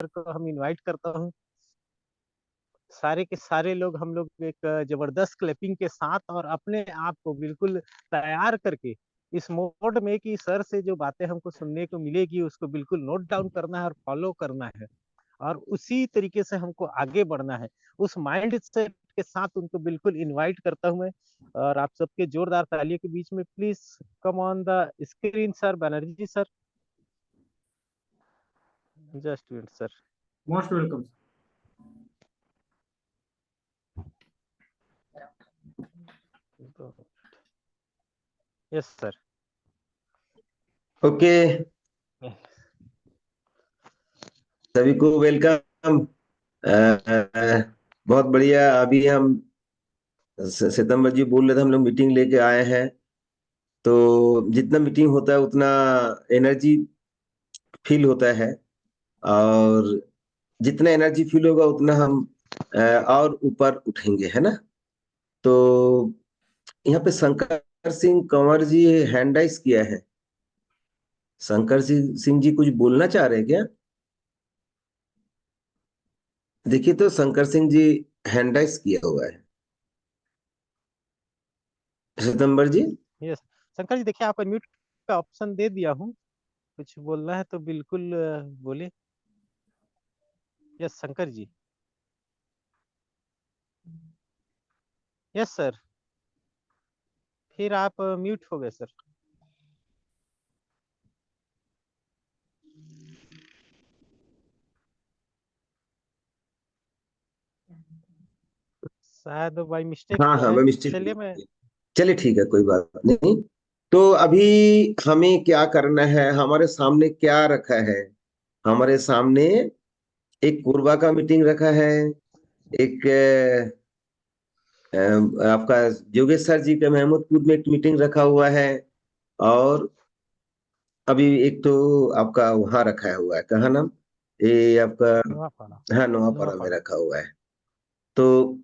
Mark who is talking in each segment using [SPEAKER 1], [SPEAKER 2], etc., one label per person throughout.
[SPEAKER 1] को हम इनवाइट करता हूँ। सारे के सारे लोग हम लोग एक जबरदस्त क्लैपिंग के साथ और अपने आप को बिल्कुल तैयार करके इस मोड में कि सर से जो बातें हमको सुनने को मिलेगी उसको बिल्कुल नोट डाउन करना है और फॉलो करना है और उसी तरीके से हमको आगे बढ़ना है। उस माइंड सेट के साथ उनको बिल्कुल इनवाइट करता हूँ मैं। और आप सबके जोरदार तालियों के बीच में please come on the screen sir Banerjee sir. Just minute sir.
[SPEAKER 2] Most welcome.
[SPEAKER 1] Yes sir.
[SPEAKER 3] Okay, सभी को वेलकम। बहुत बढ़िया। अभी हम सितंबर जी बोल रहे थे हम लोग मीटिंग लेके आए हैं, तो जितना मीटिंग होता है उतना एनर्जी फील होता है और जितना एनर्जी फील होगा उतना हम और ऊपर उठेंगे, है ना। तो यहाँ पे शंकर सिंह कंवर जी हैंड राइज किया है। शंकर सिंह जी कुछ बोलना चाह रहे हैं क्या? देखिए तो शंकर सिंह जी हैंड राइज किया हुआ है। सितंबर जी।
[SPEAKER 1] यस शंकर जी देखिए आपका म्यूट का ऑप्शन दे दिया हूँ। कुछ बोलना है तो बिल्कुल बोले। Yes Shankar ji. Yes sir. फिर आप म्यूट हो गए सर। शायद बाई मिस्टेक
[SPEAKER 3] हाँ
[SPEAKER 1] हुआ
[SPEAKER 3] हाँ,
[SPEAKER 1] है।
[SPEAKER 3] मैं मिस्टेक।
[SPEAKER 1] चलिए मैं
[SPEAKER 3] चलिए ठीक है, कोई बात नहीं। तो अभी हमें क्या करना है, हमारे सामने क्या रखा है? हमारे सामने एक कोरबा का मीटिंग रखा है, एक आपका योगेश जी का महमूदपुर में एक मीटिंग रखा हुआ है, और अभी एक तो आपका वहां रखा हुआ है, कहाँ नाम, ये आपका,
[SPEAKER 1] नोआपाड़ा।
[SPEAKER 3] हाँ नोआपाड़ा में
[SPEAKER 1] नोआपाड़ा।
[SPEAKER 3] रखा हुआ है। तो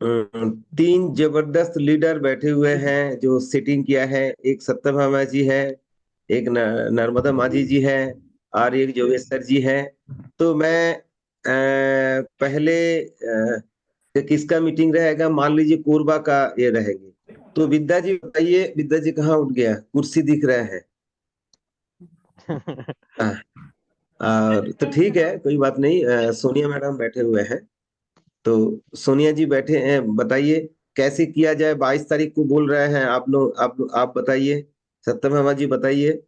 [SPEAKER 3] तीन जबरदस्त लीडर बैठे हुए हैं जो सिटिंग किया है। एक सत्यभामा जी है, एक नर्मदा माझी जी है, और एक जोगेश्वर जी है। तो मैं पहले किसका मीटिंग रहेगा, मान लीजिए कोरबा का ये रहेगी। तो विद्या जी बताइए, विद्या जी कहाँ उठ गया, कुर्सी दिख रहा है। हाँ, और तो ठीक है, कोई बात नहीं। सोनिया मैडम बैठे हुए हैं, तो सोनिया जी बैठे हैं, बताइए कैसे किया जाए। 22 तारीख को बोल रहे हैं आप लोग, आप बताइए, सत्यभामा जी बताइए।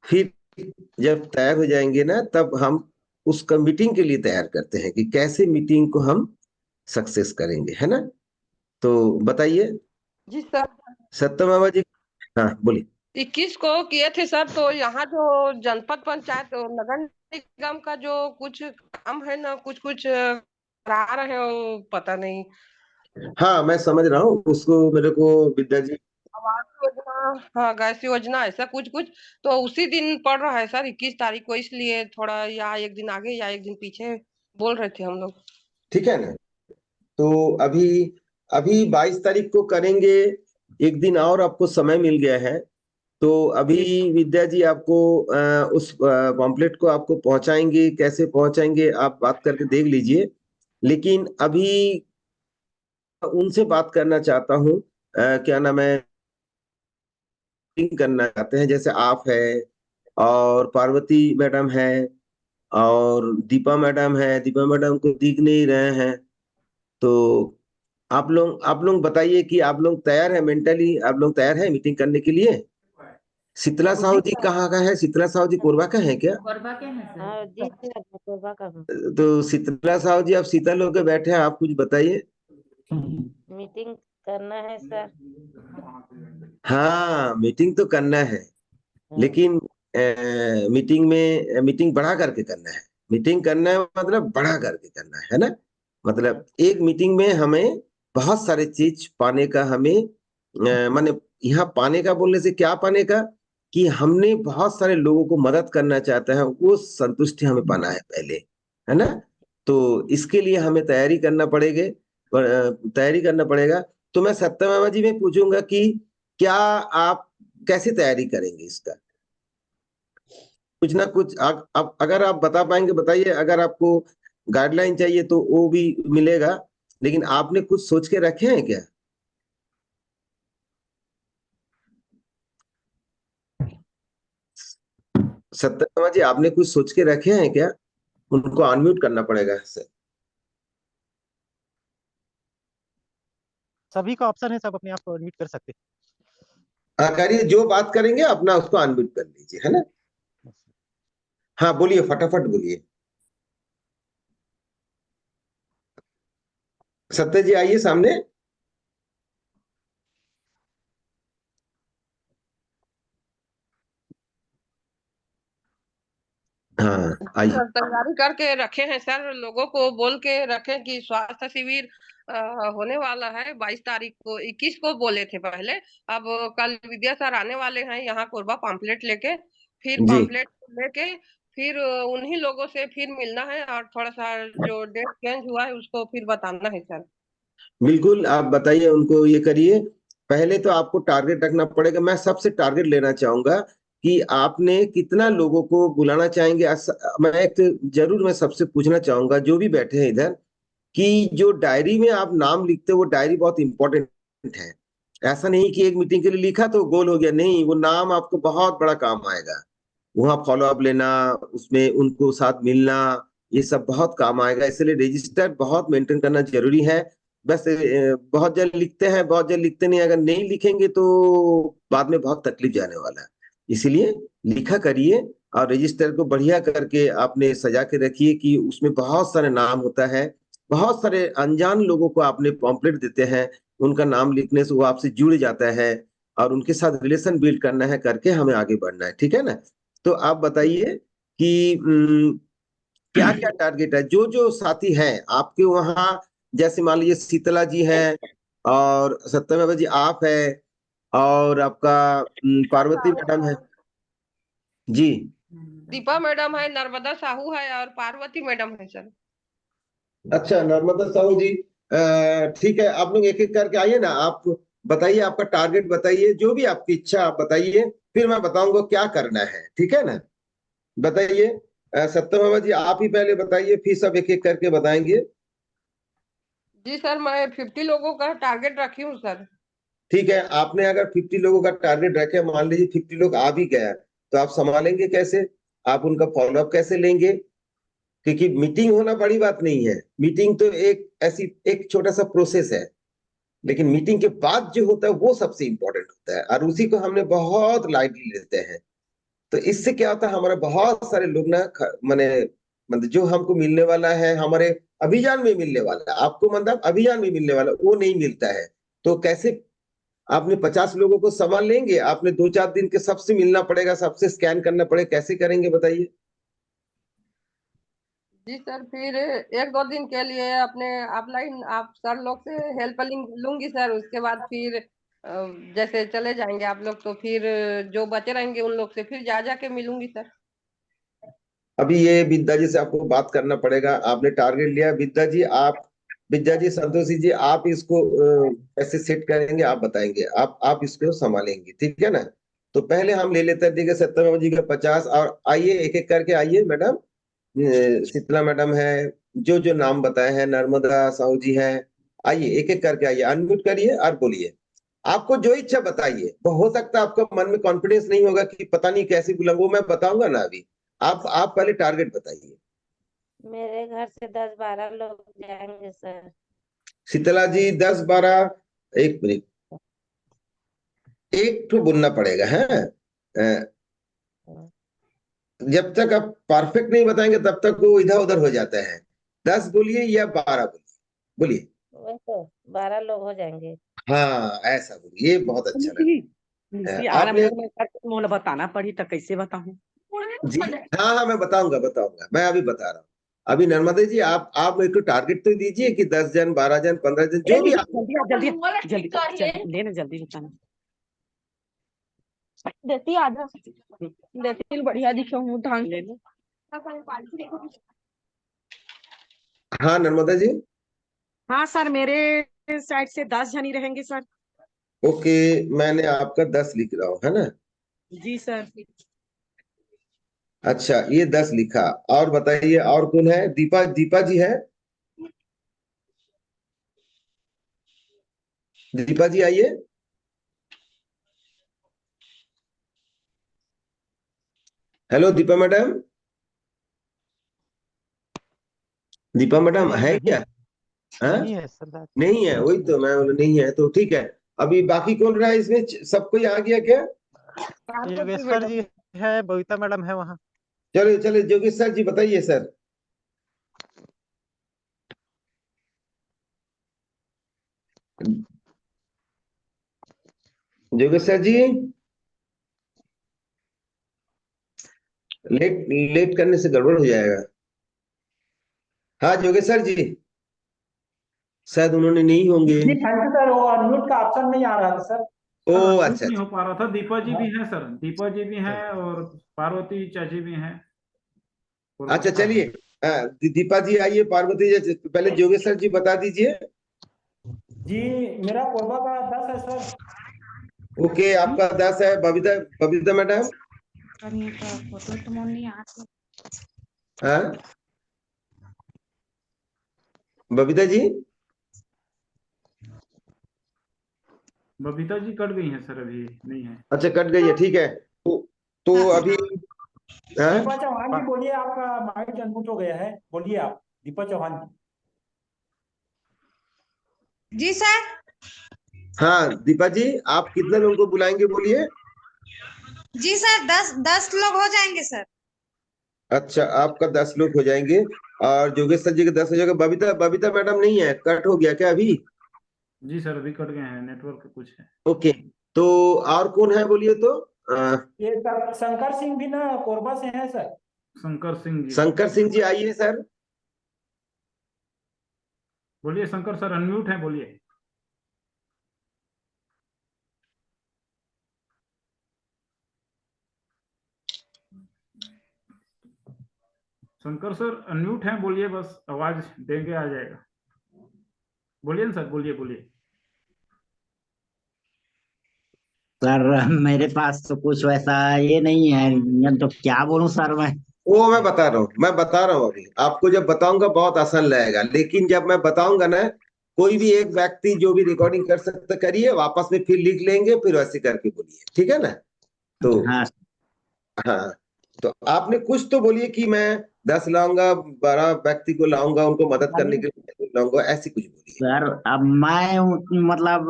[SPEAKER 3] फिर जब तैयार हो जाएंगे ना, तब हम उस मीटिंग के लिए तैयार करते हैं कि कैसे मीटिंग को हम सक्सेस करेंगे, है ना। तो बताइए
[SPEAKER 4] जी सर।
[SPEAKER 3] सत्यभामा जी। हाँ बोलिए।
[SPEAKER 4] 21 को किए थे सर, तो यहाँ जो जनपद पंचायत और नगर निगम का जो कुछ काम है ना, कुछ कुछ करा रहे हो पता नहीं।
[SPEAKER 3] हाँ मैं समझ रहा हूँ उसको, मेरे को विद्या जी।
[SPEAKER 4] आवास योजना, हाँ गैस योजना, ऐसा कुछ कुछ तो उसी दिन पड़ रहा है सर, 21 तारीख को, इसलिए थोड़ा या एक दिन आगे या एक दिन पीछे बोल रहे थे हम लोग।
[SPEAKER 3] ठीक है ना। तो अभी अभी 22 तारीख को करेंगे, एक दिन और आपको समय मिल गया है। तो अभी
[SPEAKER 4] जी
[SPEAKER 3] विद्या जी आपको उस पॉम्पलेट को आपको पहुंचाएंगे, कैसे पहुंचाएंगे आप बात करके देख लीजिए। लेकिन अभी उनसे बात करना चाहता हूँ, क्या नाम है, करना चाहते हैं, जैसे आप है और पार्वती मैडम है और दीपा मैडम को दिख नहीं रहे हैं। तो आप लोग बताइए कि आप लोग तैयार है, मेंटली आप लोग तैयार है मीटिंग करने के लिए। शीतला साहू
[SPEAKER 4] जी
[SPEAKER 3] जी
[SPEAKER 4] सर।
[SPEAKER 3] कहाँ का है, शीतला साहू जी कोरबा का है क्या?
[SPEAKER 5] कोरबा के हैं सर।
[SPEAKER 6] जी सर मैं कोरबा का हूँ।
[SPEAKER 3] तो शीतला साहू जी, आप शीतल होकर बैठे हैं, आप कुछ बताइए।
[SPEAKER 6] मीटिंग करना है सर।
[SPEAKER 3] हाँ मीटिंग तो करना है,
[SPEAKER 6] हाँ।
[SPEAKER 3] लेकिन मीटिंग में मीटिंग बढ़ा करके करना है। मीटिंग करना है मतलब बढ़ा करके करना है ना। मतलब एक मीटिंग में हमें बहुत सारे चीज पाने का, हमें माने यहाँ पाने का बोलने से क्या पाने का, कि हमने बहुत सारे लोगों को मदद करना चाहता है, वो संतुष्टि हमें पाना है पहले, है ना। तो इसके लिए हमें तैयारी करना पड़ेगा। तो मैं सत्यभामा जी में पूछूंगा कि क्या आप कैसे तैयारी करेंगे इसका, कुछ ना कुछ आप अगर आप बता पाएंगे बताइए, अगर आपको गाइडलाइन चाहिए तो वो भी मिलेगा, लेकिन आपने कुछ सोच के रखे हैं क्या? सत्यमा जी, आपने कुछ सोच के रखे हैं क्या? उनको अनम्यूट करना पड़ेगा सर।
[SPEAKER 1] सभी का ऑप्शन है, सब अपने आप को अनम्यूट कर सकते
[SPEAKER 3] करिए, जो बात करेंगे अपना उसको अनम्यूट कर लीजिए, है ना।
[SPEAKER 1] हैं।
[SPEAKER 3] हाँ बोलिए, फटाफट बोलिए। सत्य जी आइए सामने। हाँ आइए।
[SPEAKER 4] सर तैयारी करके रखे हैं सर, लोगों को बोल के रखे कि स्वास्थ्य शिविर होने वाला है 22 तारीख को, 21 को बोले थे पहले। अब कल विद्या सर आने वाले हैं यहाँ कोरबा पम्पलेट लेके, फिर
[SPEAKER 3] जी
[SPEAKER 4] पम्पलेट लेके फिर उन्हीं लोगों से फिर मिलना है और थोड़ा सा जो डेट चेंज हुआ है उसको फिर बताना है सर।
[SPEAKER 3] बिल्कुल, आप बताइए उनको, ये करिए। पहले तो आपको टारगेट रखना पड़ेगा। मैं सबसे टारगेट लेना चाहूंगा कि आपने कितना लोगों को बुलाना चाहेंगे। मैं जरूर मैं सबसे पूछना चाहूंगा जो भी बैठे हैं इधर, कि जो डायरी में आप नाम लिखते हो वो डायरी बहुत इंपॉर्टेंट है। ऐसा नहीं कि एक मीटिंग के लिए लिखा तो गोल हो गया, नहीं, वो नाम आपको बहुत बड़ा काम आएगा। वहां फॉलो अप लेना, उसमें उनको साथ मिलना, ये सब बहुत काम आएगा। इसलिए रजिस्टर बहुत मेंटेन करना जरूरी है। बस बहुत जल्द लिखते हैं, बहुत जल्द लिखते नहीं। अगर नहीं लिखेंगे तो बाद में बहुत तकलीफ जाने वाला है। इसीलिए लिखा करिए और रजिस्टर को बढ़िया करके आपने सजा के रखिए कि उसमें बहुत सारे नाम होता है। बहुत सारे अनजान लोगों को आपने पॉम्पलेट देते हैं, उनका नाम लिखने से वो आपसे जुड़ जाता है और उनके साथ रिलेशन बिल्ड करना है, करके हमें आगे बढ़ना है, ठीक है ना। तो आप बताइए कि क्या क्या टारगेट है, जो जो साथी हैं आपके वहाँ। जैसे मान लीजिए शीतला जी हैं, और सत्यमेव जी आप है, और आपका पार्वती
[SPEAKER 4] साहू
[SPEAKER 3] मैडम
[SPEAKER 4] है,
[SPEAKER 3] है। जी।
[SPEAKER 4] दीपा मैडम है, नर्मदा साहू है और पार्वती मैडम है सर।
[SPEAKER 3] अच्छा, नर्मदा साहू जी, ठीक है। आप लोग एक एक करके आइए ना। आप बताइए, आपका टारगेट बताइए, जो भी आपकी इच्छा आप बताइए, फिर मैं बताऊंगा क्या करना है, ठीक है ना। बताइए। सत्यभामा जी आप ही पहले बताइए, फिर सब एक एक करके बताएंगे।
[SPEAKER 4] जी सर, मैं 50 लोगों का टारगेट रखी हूँ सर।
[SPEAKER 3] ठीक है, आपने अगर 50 लोगों का टारगेट रखे, मान लीजिए 50 लोग आ भी गया, तो आप संभालेंगे कैसे? आप उनका फॉलोअप कैसे लेंगे? क्योंकि मीटिंग होना बड़ी बात नहीं है। मीटिंग तो एक ऐसी एक छोटा सा प्रोसेस है, लेकिन मीटिंग के बाद जो होता है वो सबसे इंपॉर्टेंट होता है, और उसी को हमने बहुत लाइटली लेते हैं। तो इससे क्या होता है, हमारे बहुत सारे लोग ना माने मतलब जो हमको मिलने वाला है, हमारे अभियान में मिलने वाला है, आपको मतलब अभियान में मिलने वाला वो नहीं मिलता है। तो कैसे आपने 50 लोगों को संभाल लेंगे? आपने 2-4 दिन के सबसे मिलना पड़ेगा, सबसे स्कैन करना पड़ेगा, कैसे करेंगे बताइए।
[SPEAKER 4] जी सर, फिर 1-2 दिन के लिए अपने ऑफलाइन आप सर लोग से हेल्प लूंगी सर, उसके बाद फिर जैसे चले जाएंगे आप लोग तो फिर जो बचे रहेंगे उन लोग से फिर जा जाके मिलूंगी सर।
[SPEAKER 3] अभी ये विद्या जी से आपको बात करना पड़ेगा। आपने टारगेट लिया विद्या जी, आप विद्या जी, संतोषी जी, आप इसको कैसे सेट करेंगे आप बताएंगे। आप इसको संभालेंगे, ठीक है ना। तो पहले हम ले लेते हैं, ठीक है, सत्यमेव जी का 50। और आइए एक एक करके आइए मैडम। शीतला मैडम है, जो जो नाम बताए हैं, नर्मदा साहू जी हैं। आइए एक एक करके आइए, अनम्यूट करिए और बोलिए। आपको जो इच्छा बताइए। वो हो सकता है आपका मन में कॉन्फिडेंस नहीं होगा कि पता नहीं कैसे बुलाऊंगा, वो मैं बताऊंगा ना अभी। आप पहले टारगेट बताइए।
[SPEAKER 6] मेरे घर से 10-12 लोग जाएंगे सर।
[SPEAKER 3] शीतला जी 10-12। एक मिनट, एक तो बोलना पड़ेगा है। जब तक आप परफेक्ट नहीं बताएंगे तब तक वो इधर उधर हो जाता है। 10 बोलिए या 12 बोलिए, बोलिए।
[SPEAKER 6] वही तो 12 लोग हो जाएंगे।
[SPEAKER 3] हाँ ऐसा बोलिए, ये बहुत अच्छा लगा। आपने
[SPEAKER 2] मोला बताना पड़ी तो कैसे बताऊं?
[SPEAKER 3] जी, हाँ हाँ मैं बताऊंगा बताऊंगा, मैं अभी बता रहा हूँ। अभी नर्मदे जी, आप एक टारगेट तो दीजिए कि 10 जन, 12 जन, 15 जन, जो भी आप।
[SPEAKER 2] जल्दी जल्दी जल्दी लेना, जल्दी बताना।
[SPEAKER 5] देती आधा देती बढ़िया दिखे हूँ ढंग
[SPEAKER 2] ले लो।
[SPEAKER 3] हाँ नर्मदा जी।
[SPEAKER 2] हाँ सर, मेरे साइड से 10 जन ही रहेंगे सर।
[SPEAKER 3] ओके, मैंने आपका 10 लिख रहा हूँ, है ना।
[SPEAKER 2] जी सर।
[SPEAKER 3] अच्छा, ये 10 लिखा। और बताइए और कौन है? दीपा, दीपा जी है? दीपा जी आइए। Hello Deepa madam. Deepa madam
[SPEAKER 1] नहीं
[SPEAKER 3] है
[SPEAKER 1] नहीं,
[SPEAKER 3] क्या? हाँ,
[SPEAKER 1] नहीं है सरदार।
[SPEAKER 3] नहीं है, वही तो मैं बोला नहीं है तो ठीक है। अभी बाकी कौन रहा है इसमें? सब कोई आ गया क्या?
[SPEAKER 2] पार्वती
[SPEAKER 1] योगेश्वर
[SPEAKER 2] मैडम।
[SPEAKER 1] जी है, बबीता मैडम है वहाँ।
[SPEAKER 3] चलो चलो, जोगेश सर जी बताइए सर। जोगेश सर जी, लेट लेट करने से गड़बड़ हो जाएगा। हाँ जोगेश सर जी, शायद उन्होंने नहीं होंगे।
[SPEAKER 7] जी थैंक यू सर, वो अनम्यूट का ऑप्शन नहीं आ रहा है सर।
[SPEAKER 3] ओ
[SPEAKER 8] सर अनम्यूट
[SPEAKER 3] अच्छा
[SPEAKER 8] नहीं
[SPEAKER 3] अच्छा।
[SPEAKER 8] हो पा रहा था। दीपा जी भी हैं सर, दीपा जी भी हैं और पार्वती चाची भी हैं।
[SPEAKER 3] अच्छा चलिए, दीपा जी आइए, पार्वती जी पहले जोगेश सर जी बता दीजिए।
[SPEAKER 7] जी मेरा कोरबा का 10 है सर।
[SPEAKER 3] ओके, आपका 10 है। बबीता, बबीता मैडम?
[SPEAKER 5] फोटो तो नहीं आती।
[SPEAKER 3] हाँ बबीता जी?
[SPEAKER 8] बबीता जी कट गई हैं सर, अभी नहीं है।
[SPEAKER 3] अच्छा कट गई है, ठीक है। तो अभी हाँ?
[SPEAKER 7] दीपा चौहान जी बोलिए, आपका माइक अनम्यूट हो गया है, बोलिए आप दीपा चौहान जी।
[SPEAKER 5] जी सर।
[SPEAKER 3] हाँ दीपा जी, आप कितने लोगों को बुलाएंगे बोलिए?
[SPEAKER 5] जी सर, 10 लोग हो जाएंगे सर।
[SPEAKER 3] अच्छा, आपका 10 लोग हो जाएंगे और जोगेश सर जी के 10 हो जाएगा। बबीता, बबीता मैडम नहीं है, कट हो गया क्या अभी?
[SPEAKER 8] जी सर अभी कट गए हैं, नेटवर्क कुछ है।
[SPEAKER 3] ओके, तो और कौन है बोलिए तो?
[SPEAKER 7] ये शंकर सिंह भी ना कोरबा से हैं सर।
[SPEAKER 8] शंकर सिंह जी,
[SPEAKER 3] शंकर सिंह जी आइए सर।
[SPEAKER 8] बोलिए शंकर सर, अनम्यूट है, बोलिए। शंकर सर अनम्यूट हैं, बोलिए, बस आवाज देंगे आ जाएगा। बोलिए ना सर, बोलिए बोलिए।
[SPEAKER 9] सर मेरे पास तो कुछ वैसा ये नहीं है, मैं तो क्या बोलूं सर मैं।
[SPEAKER 3] वो मैं बता रहा हूँ, मैं बता रहा हूँ। अभी आपको जब बताऊंगा बहुत आसान लगेगा, लेकिन जब मैं बताऊंगा ना, कोई भी एक व्यक्ति जो भी रिकॉर्डिंग कर सकता करिए, वापस में फिर लिख लेंगे, फिर वैसे करके बोलिए, ठीक है ना? तो
[SPEAKER 9] हाँ
[SPEAKER 3] हाँ, तो आपने कुछ तो बोलिए कि मैं 10 लाऊंगा, 12 व्यक्ति को लाऊंगा, उनको मदद करने के लिए लाऊंगा, ऐसी कुछ बोलिए।
[SPEAKER 9] सर, अब मैं मतलब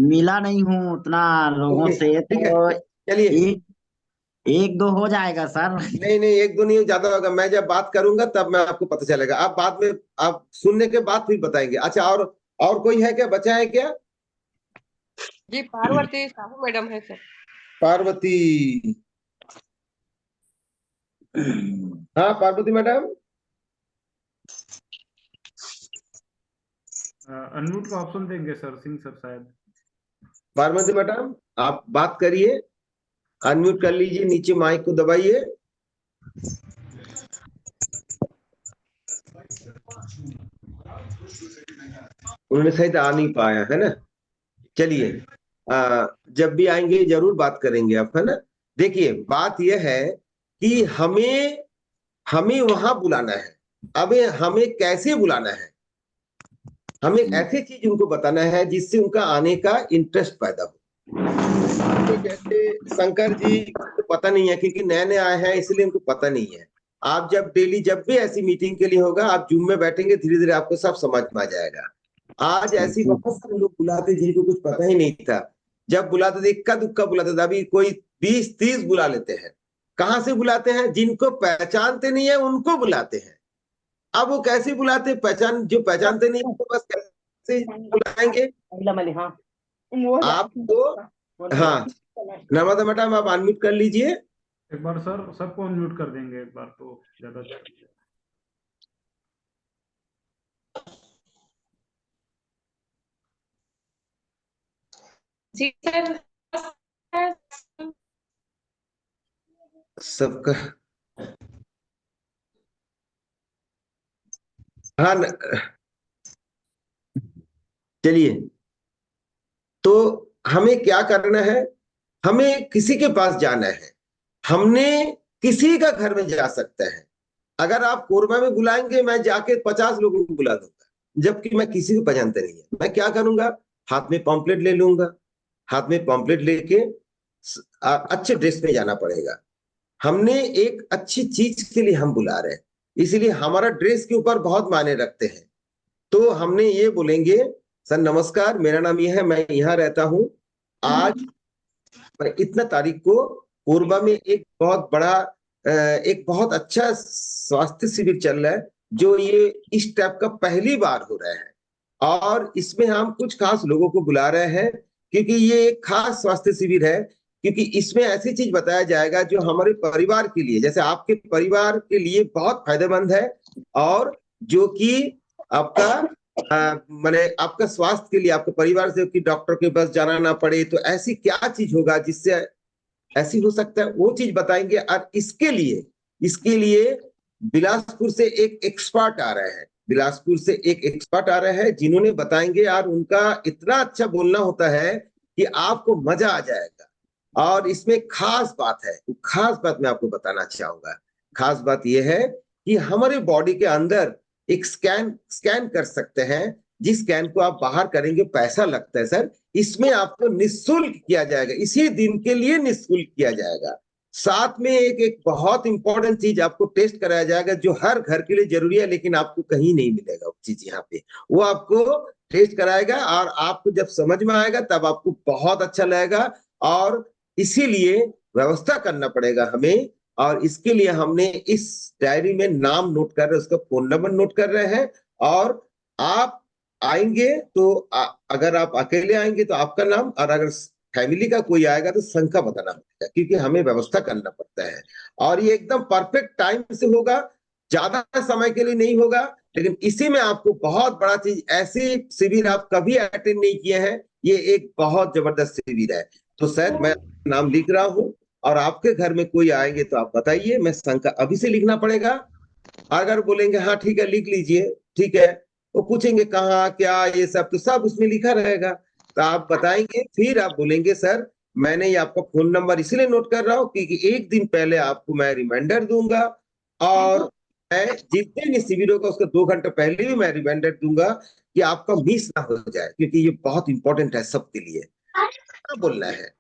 [SPEAKER 9] मिला नहीं हूँ उतना लोगों
[SPEAKER 3] ओके
[SPEAKER 9] से,
[SPEAKER 3] ठीक है,
[SPEAKER 9] तो
[SPEAKER 3] चलिए।
[SPEAKER 9] एक एक दो हो जाएगा सर।
[SPEAKER 3] नहीं नहीं, एक दो नहीं, ज्यादा होगा। मैं जब बात करूंगा तब मैं आपको पता चलेगा, आप बाद में, आप सुनने के बाद फिर बताएंगे। अच्छा, और कोई है क्या, बचा है क्या?
[SPEAKER 4] जी पार्वती साहू मैडम है सर।
[SPEAKER 3] पार्वती, हाँ पार्वती मैडम।
[SPEAKER 8] अनम्यूट का ऑप्शन देंगे सर, सिंह सर शायद।
[SPEAKER 3] पार्वती मैडम आप बात करिए, अनम्यूट कर लीजिए, नीचे माइक को दबाइए। उन्होंने शायद आ नहीं पाया है ना। चलिए, जब भी आएंगे जरूर बात करेंगे आप, है ना? देखिए बात यह है कि हमें हमें वहां बुलाना है। अब हमें कैसे बुलाना है? हमें ऐसी चीज उनको बताना है जिससे उनका आने का इंटरेस्ट पैदा हो। तो जैसे शंकर जी को पता नहीं है, क्योंकि नए नए आए हैं इसलिए उनको पता नहीं है। आप जब डेली जब भी ऐसी मीटिंग के लिए होगा, आप जूम में बैठेंगे, धीरे धीरे आपको सब समझ में आ जाएगा। आज ऐसी बहुत सारे लोग बुलाते जिनको कुछ पता ही नहीं था। जब बुलाते थे इक्का दुक्का बुलाते थे, अभी कोई 20-30 बुला लेते हैं। कहाँ से बुलाते हैं? जिनको पहचानते नहीं है उनको बुलाते हैं। अब वो कैसे बुलाते? पहचान, जो पहचानते नहीं उनको बस कैसे बुलाएंगे?
[SPEAKER 7] हाँ
[SPEAKER 3] आपको, हाँ नर्मदा मैडम आप अनम्यूट कर लीजिए।
[SPEAKER 8] एक बार सर सबको अनम्यूट कर देंगे एक बार, तो ज्यादा अच्छा रहेगा।
[SPEAKER 4] जी सर।
[SPEAKER 3] सबका, हाँ चलिए, तो हमें क्या करना है? हमें किसी के पास जाना है। हमने किसी का घर में जा सकते हैं। अगर आप कोरबा में बुलाएंगे, मैं जाके 50 लोगों को बुला दूंगा, जबकि मैं किसी को पहचानते नहीं है। मैं क्या करूंगा, हाथ में पॉम्पलेट ले लूंगा, हाथ में पॉम्पलेट लेके अच्छे ड्रेस में जाना पड़ेगा। हमने एक अच्छी चीज के लिए हम बुला रहे हैं, इसीलिए हमारा ड्रेस के ऊपर बहुत मायने रखते हैं। तो हमने ये बोलेंगे, सर नमस्कार, मेरा नाम ये है, मैं यहाँ रहता हूँ, आज इतना तारीख को कोरबा में एक बहुत बड़ा एक बहुत अच्छा स्वास्थ्य शिविर चल रहा है, जो ये इस टाइप का पहली बार हो रहा है, और इसमें हम कुछ खास लोगों को बुला रहे हैं, क्योंकि ये एक खास स्वास्थ्य शिविर है, क्योंकि इसमें ऐसी चीज बताया जाएगा जो हमारे परिवार के लिए, जैसे आपके परिवार के लिए बहुत फायदेमंद है, और जो कि आपका माने आपका स्वास्थ्य के लिए, आपके परिवार से कि डॉक्टर के पास जाना ना पड़े, तो ऐसी क्या चीज होगा जिससे ऐसी हो सकता है, वो चीज बताएंगे। और इसके लिए बिलासपुर से एक एक्सपर्ट आ रहे हैं, बिलासपुर से एक एक्सपर्ट आ रहे हैं, जिन्होंने बताएंगे, और उनका इतना अच्छा बोलना होता है कि आपको मजा आ जाएगा। और इसमें खास बात है, खास बात मैं आपको बताना चाहूंगा। खास बात यह है कि हमारे बॉडी के अंदर एक स्कैन कर सकते हैं, जिस स्कैन को आप बाहर करेंगे पैसा लगता है सर, इसमें आपको निःशुल्क किया जाएगा, इसी दिन के लिए निःशुल्क किया जाएगा। साथ में एक बहुत इंपॉर्टेंट चीज आपको टेस्ट कराया जाएगा, जो हर घर के लिए जरूरी है, लेकिन आपको कहीं नहीं मिलेगा वो चीज यहाँ पे। वो आपको टेस्ट कराएगा, और आपको जब समझ में आएगा तब आपको बहुत अच्छा लगेगा, और इसीलिए व्यवस्था करना पड़ेगा हमें। और इसके लिए हमने इस डायरी में नाम नोट कर रहे हैं, उसका फोन नंबर नोट कर रहे हैं। और आप आएंगे तो अगर आप अकेले आएंगे तो आपका नाम, और अगर फैमिली का कोई आएगा तो संख्या बताना पड़ेगा, क्योंकि हमें व्यवस्था करना पड़ता है। और ये एकदम परफेक्ट टाइम से होगा, ज्यादा समय के लिए नहीं होगा, लेकिन इसी में आपको बहुत बड़ा चीज, ऐसी शिविर आप कभी अटेंड नहीं किए हैं, ये एक बहुत जबरदस्त शिविर है। तो सर मैं नाम लिख रहा हूँ, और आपके घर में कोई आएंगे तो आप बताइए, मैं संख्या अभी से लिखना पड़ेगा। अगर बोलेंगे हाँ ठीक है लिख लीजिए, ठीक है, वो पूछेंगे कहाँ क्या, ये सब तो सब उसमें लिखा रहेगा, तो आप बताएंगे, फिर आप बोलेंगे सर मैंने ये आपका फोन नंबर इसलिए नोट कर रहा हूँ क्योंकि एक दिन पहले आपको मैं रिमाइंडर दूंगा, और मैं जितने भी शिविर होगा उसका 2 घंटे पहले भी मैं रिमाइंडर दूंगा कि आपका मिस ना हो जाए, क्योंकि ये बहुत इंपॉर्टेंट है सबके लिए। क्या बोलना है,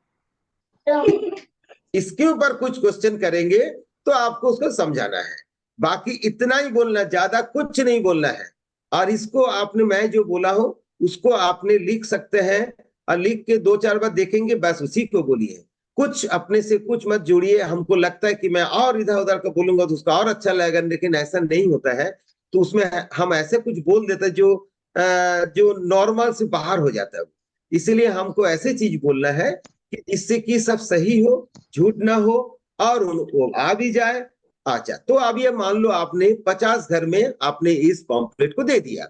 [SPEAKER 3] इसके ऊपर कुछ क्वेश्चन करेंगे तो आपको उसको समझाना है, बाकी इतना ही बोलना, ज्यादा कुछ नहीं बोलना है। और इसको आपने, मैं जो बोला हूं उसको आपने लिख सकते हैं, और लिख के 2-4 बार देखेंगे, बस उसी को बोलिए, कुछ अपने से कुछ मत जोड़िए। हमको लगता है कि मैं और इधर उधर का बोलूंगा तो उसका और अच्छा लगेगा, लेकिन ऐसा नहीं होता है। तो उसमें हम ऐसे कुछ बोल देते हैं जो नॉर्मल से बाहर हो जाता है, इसीलिए हमको ऐसे चीज बोलना है कि जिससे कि सब सही हो, झूठ ना हो, और उनको आ भी जाए। अच्छा, तो अब ये मान लो आपने 50 घर में आपने इस पॉम्पलेट को दे दिया,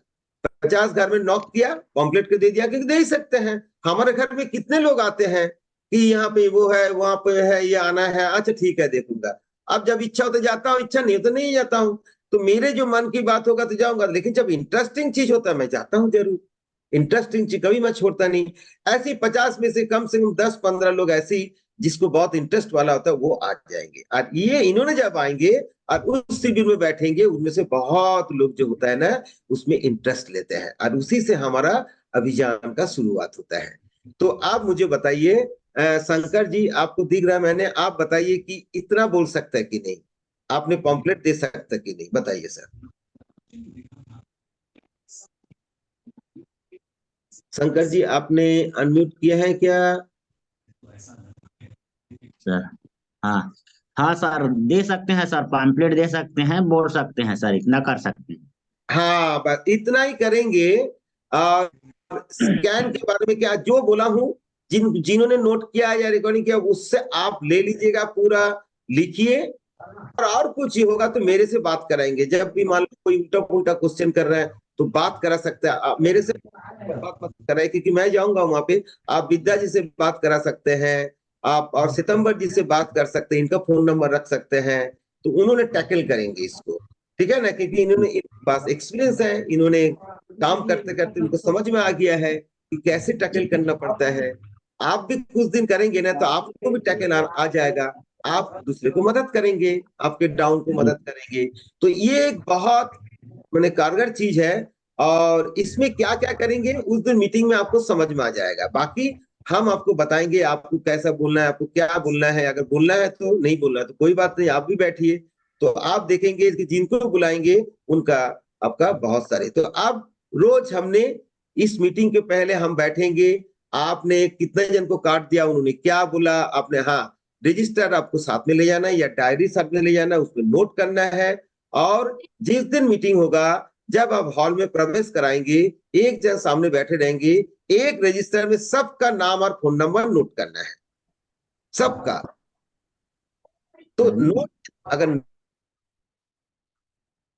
[SPEAKER 3] 50 घर में नॉक किया, पॉम्पलेट को दे दिया, क्योंकि दे ही सकते हैं। हमारे घर में कितने लोग आते हैं कि यहाँ पे वो है, वहां पे है, ये आना है, अच्छा ठीक है देखूंगा। अब जब इच्छा हो तो जाता हूँ, इच्छा नहीं हो तो नहीं जाता हूँ। तो मेरे जो मन की बात होगा तो जाऊंगा, लेकिन जब इंटरेस्टिंग चीज होता है मैं जाता हूँ जरूर, इंटरेस्टिंग चीज कभी मैं छोड़ता नहीं। ऐसी 50 में से कम 10-15 लोग ऐसी जिसको बहुत इंटरेस्ट वाला होता है वो आ जाएंगे, और ये इन्होंने जब आएंगे और उस शिविर में बैठेंगे, उनमें से बहुत लोग जो होता है ना उसमें इंटरेस्ट लेते हैं, और उसी से हमारा अभियान का शुरुआत होता है। तो आप मुझे बताइए शंकर जी, आपको दिख रहा है मैंने, आप बताइए कि इतना बोल सकता है कि नहीं, आपने पॉम्पलेट दे सकता कि नहीं, बताइए सर। शंकर जी आपने अनम्यूट किया है क्या
[SPEAKER 9] सर? हाँ हाँ सर, दे सकते हैं सर, पॉम्पलेट दे सकते हैं, बोल सकते हैं सर, इतना कर सकते हैं।
[SPEAKER 3] हाँ बस इतना ही करेंगे। और स्कैन के बारे में क्या जो बोला हूं, जिन्होंने नोट किया या रिकॉर्डिंग किया उससे आप ले लीजिएगा, पूरा लिखिए। और कुछ ही होगा तो मेरे से बात कराएंगे, जब भी मान लो कोई उल्टा पुल्टा क्वेश्चन कर रहा है तो बात करा सकता है, मेरे से बात मत कराए, क्योंकि मैं जाऊंगा वहां पे। आप विद्या जी से बात करा सकते हैं आप, और सितंबर जी से बात कर सकते हैं, इनका फोन नंबर रख सकते हैं, तो उन्होंने टैकल करेंगे इसको, ठीक है ना, क्योंकि इन्होंने इनके पास एक्सपीरियंस है, इन्होंने काम करते करते उनको समझ में आ गया है कि कैसे टैकल करना पड़ता है। आप भी कुछ दिन करेंगे ना तो आपको भी टैकल आ जाएगा, आप दूसरे को मदद करेंगे, आपके डाउन को मदद करेंगे। तो ये एक बहुत मैंने कारगर चीज है, और इसमें क्या क्या करेंगे उस दिन मीटिंग में आपको समझ में आ जाएगा। बाकी हम आपको बताएंगे आपको कैसा बोलना है, आपको क्या बोलना है। अगर बोलना है तो, नहीं बोलना है तो कोई बात नहीं, आप भी बैठिए। तो आप देखेंगे कि जिनको बुलाएंगे उनका आपका बहुत सारे। तो अब रोज हमने इस मीटिंग के पहले हम बैठेंगे, आपने कितने जन को काट दिया, उन्होंने क्या बोला, आपने, हाँ, रजिस्टर आपको साथ में ले जाना है या डायरी साथ में ले जाना है, उसमें नोट करना है। और जिस दिन मीटिंग होगा, जब आप हॉल में प्रवेश कराएंगे, एक जन सामने बैठे रहेंगे, एक रजिस्टर में सबका नाम और फोन नंबर नोट करना है, सबका। तो नोट अगर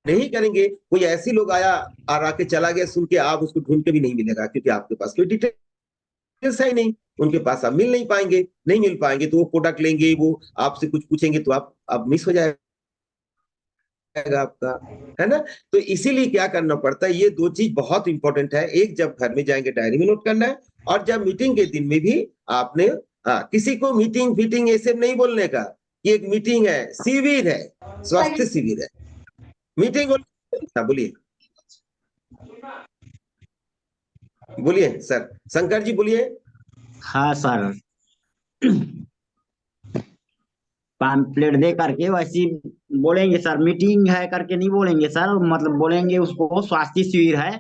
[SPEAKER 3] नहीं करेंगे, कोई ऐसे लोग आया और आके चला गया सुन के, आप उसको ढूंढ के भी नहीं मिलेगा, क्योंकि आपके पास कोई डिटेल्स है ही नहीं, उनके पास आप मिल नहीं पाएंगे। नहीं मिल पाएंगे तो वो प्रोडक्ट लेंगे, वो आपसे कुछ पूछेंगे तो आप मिस हो जाएगा आपका, है ना। तो इसीलिए क्या करना पड़ता है, ये दो चीज बहुत इंपॉर्टेंट है। एक, जब घर में जाएंगे डायरी में नोट करना है, और जब मीटिंग के दिन में भी आपने, हाँ, किसी को मीटिंग फीटिंग ऐसे नहीं बोलने का कि एक मीटिंग है, शिविर है, स्वास्थ्य शिविर है, मीटिंग। हाँ, बोलिए बोलिए सर, शंकर जी बोलिए।
[SPEAKER 9] हाँ सर, पैम्पलेट दे करके वैसे ही बोलेंगे सर, मीटिंग है करके नहीं बोलेंगे सर, मतलब बोलेंगे उसको स्वास्थ्य शिविर है,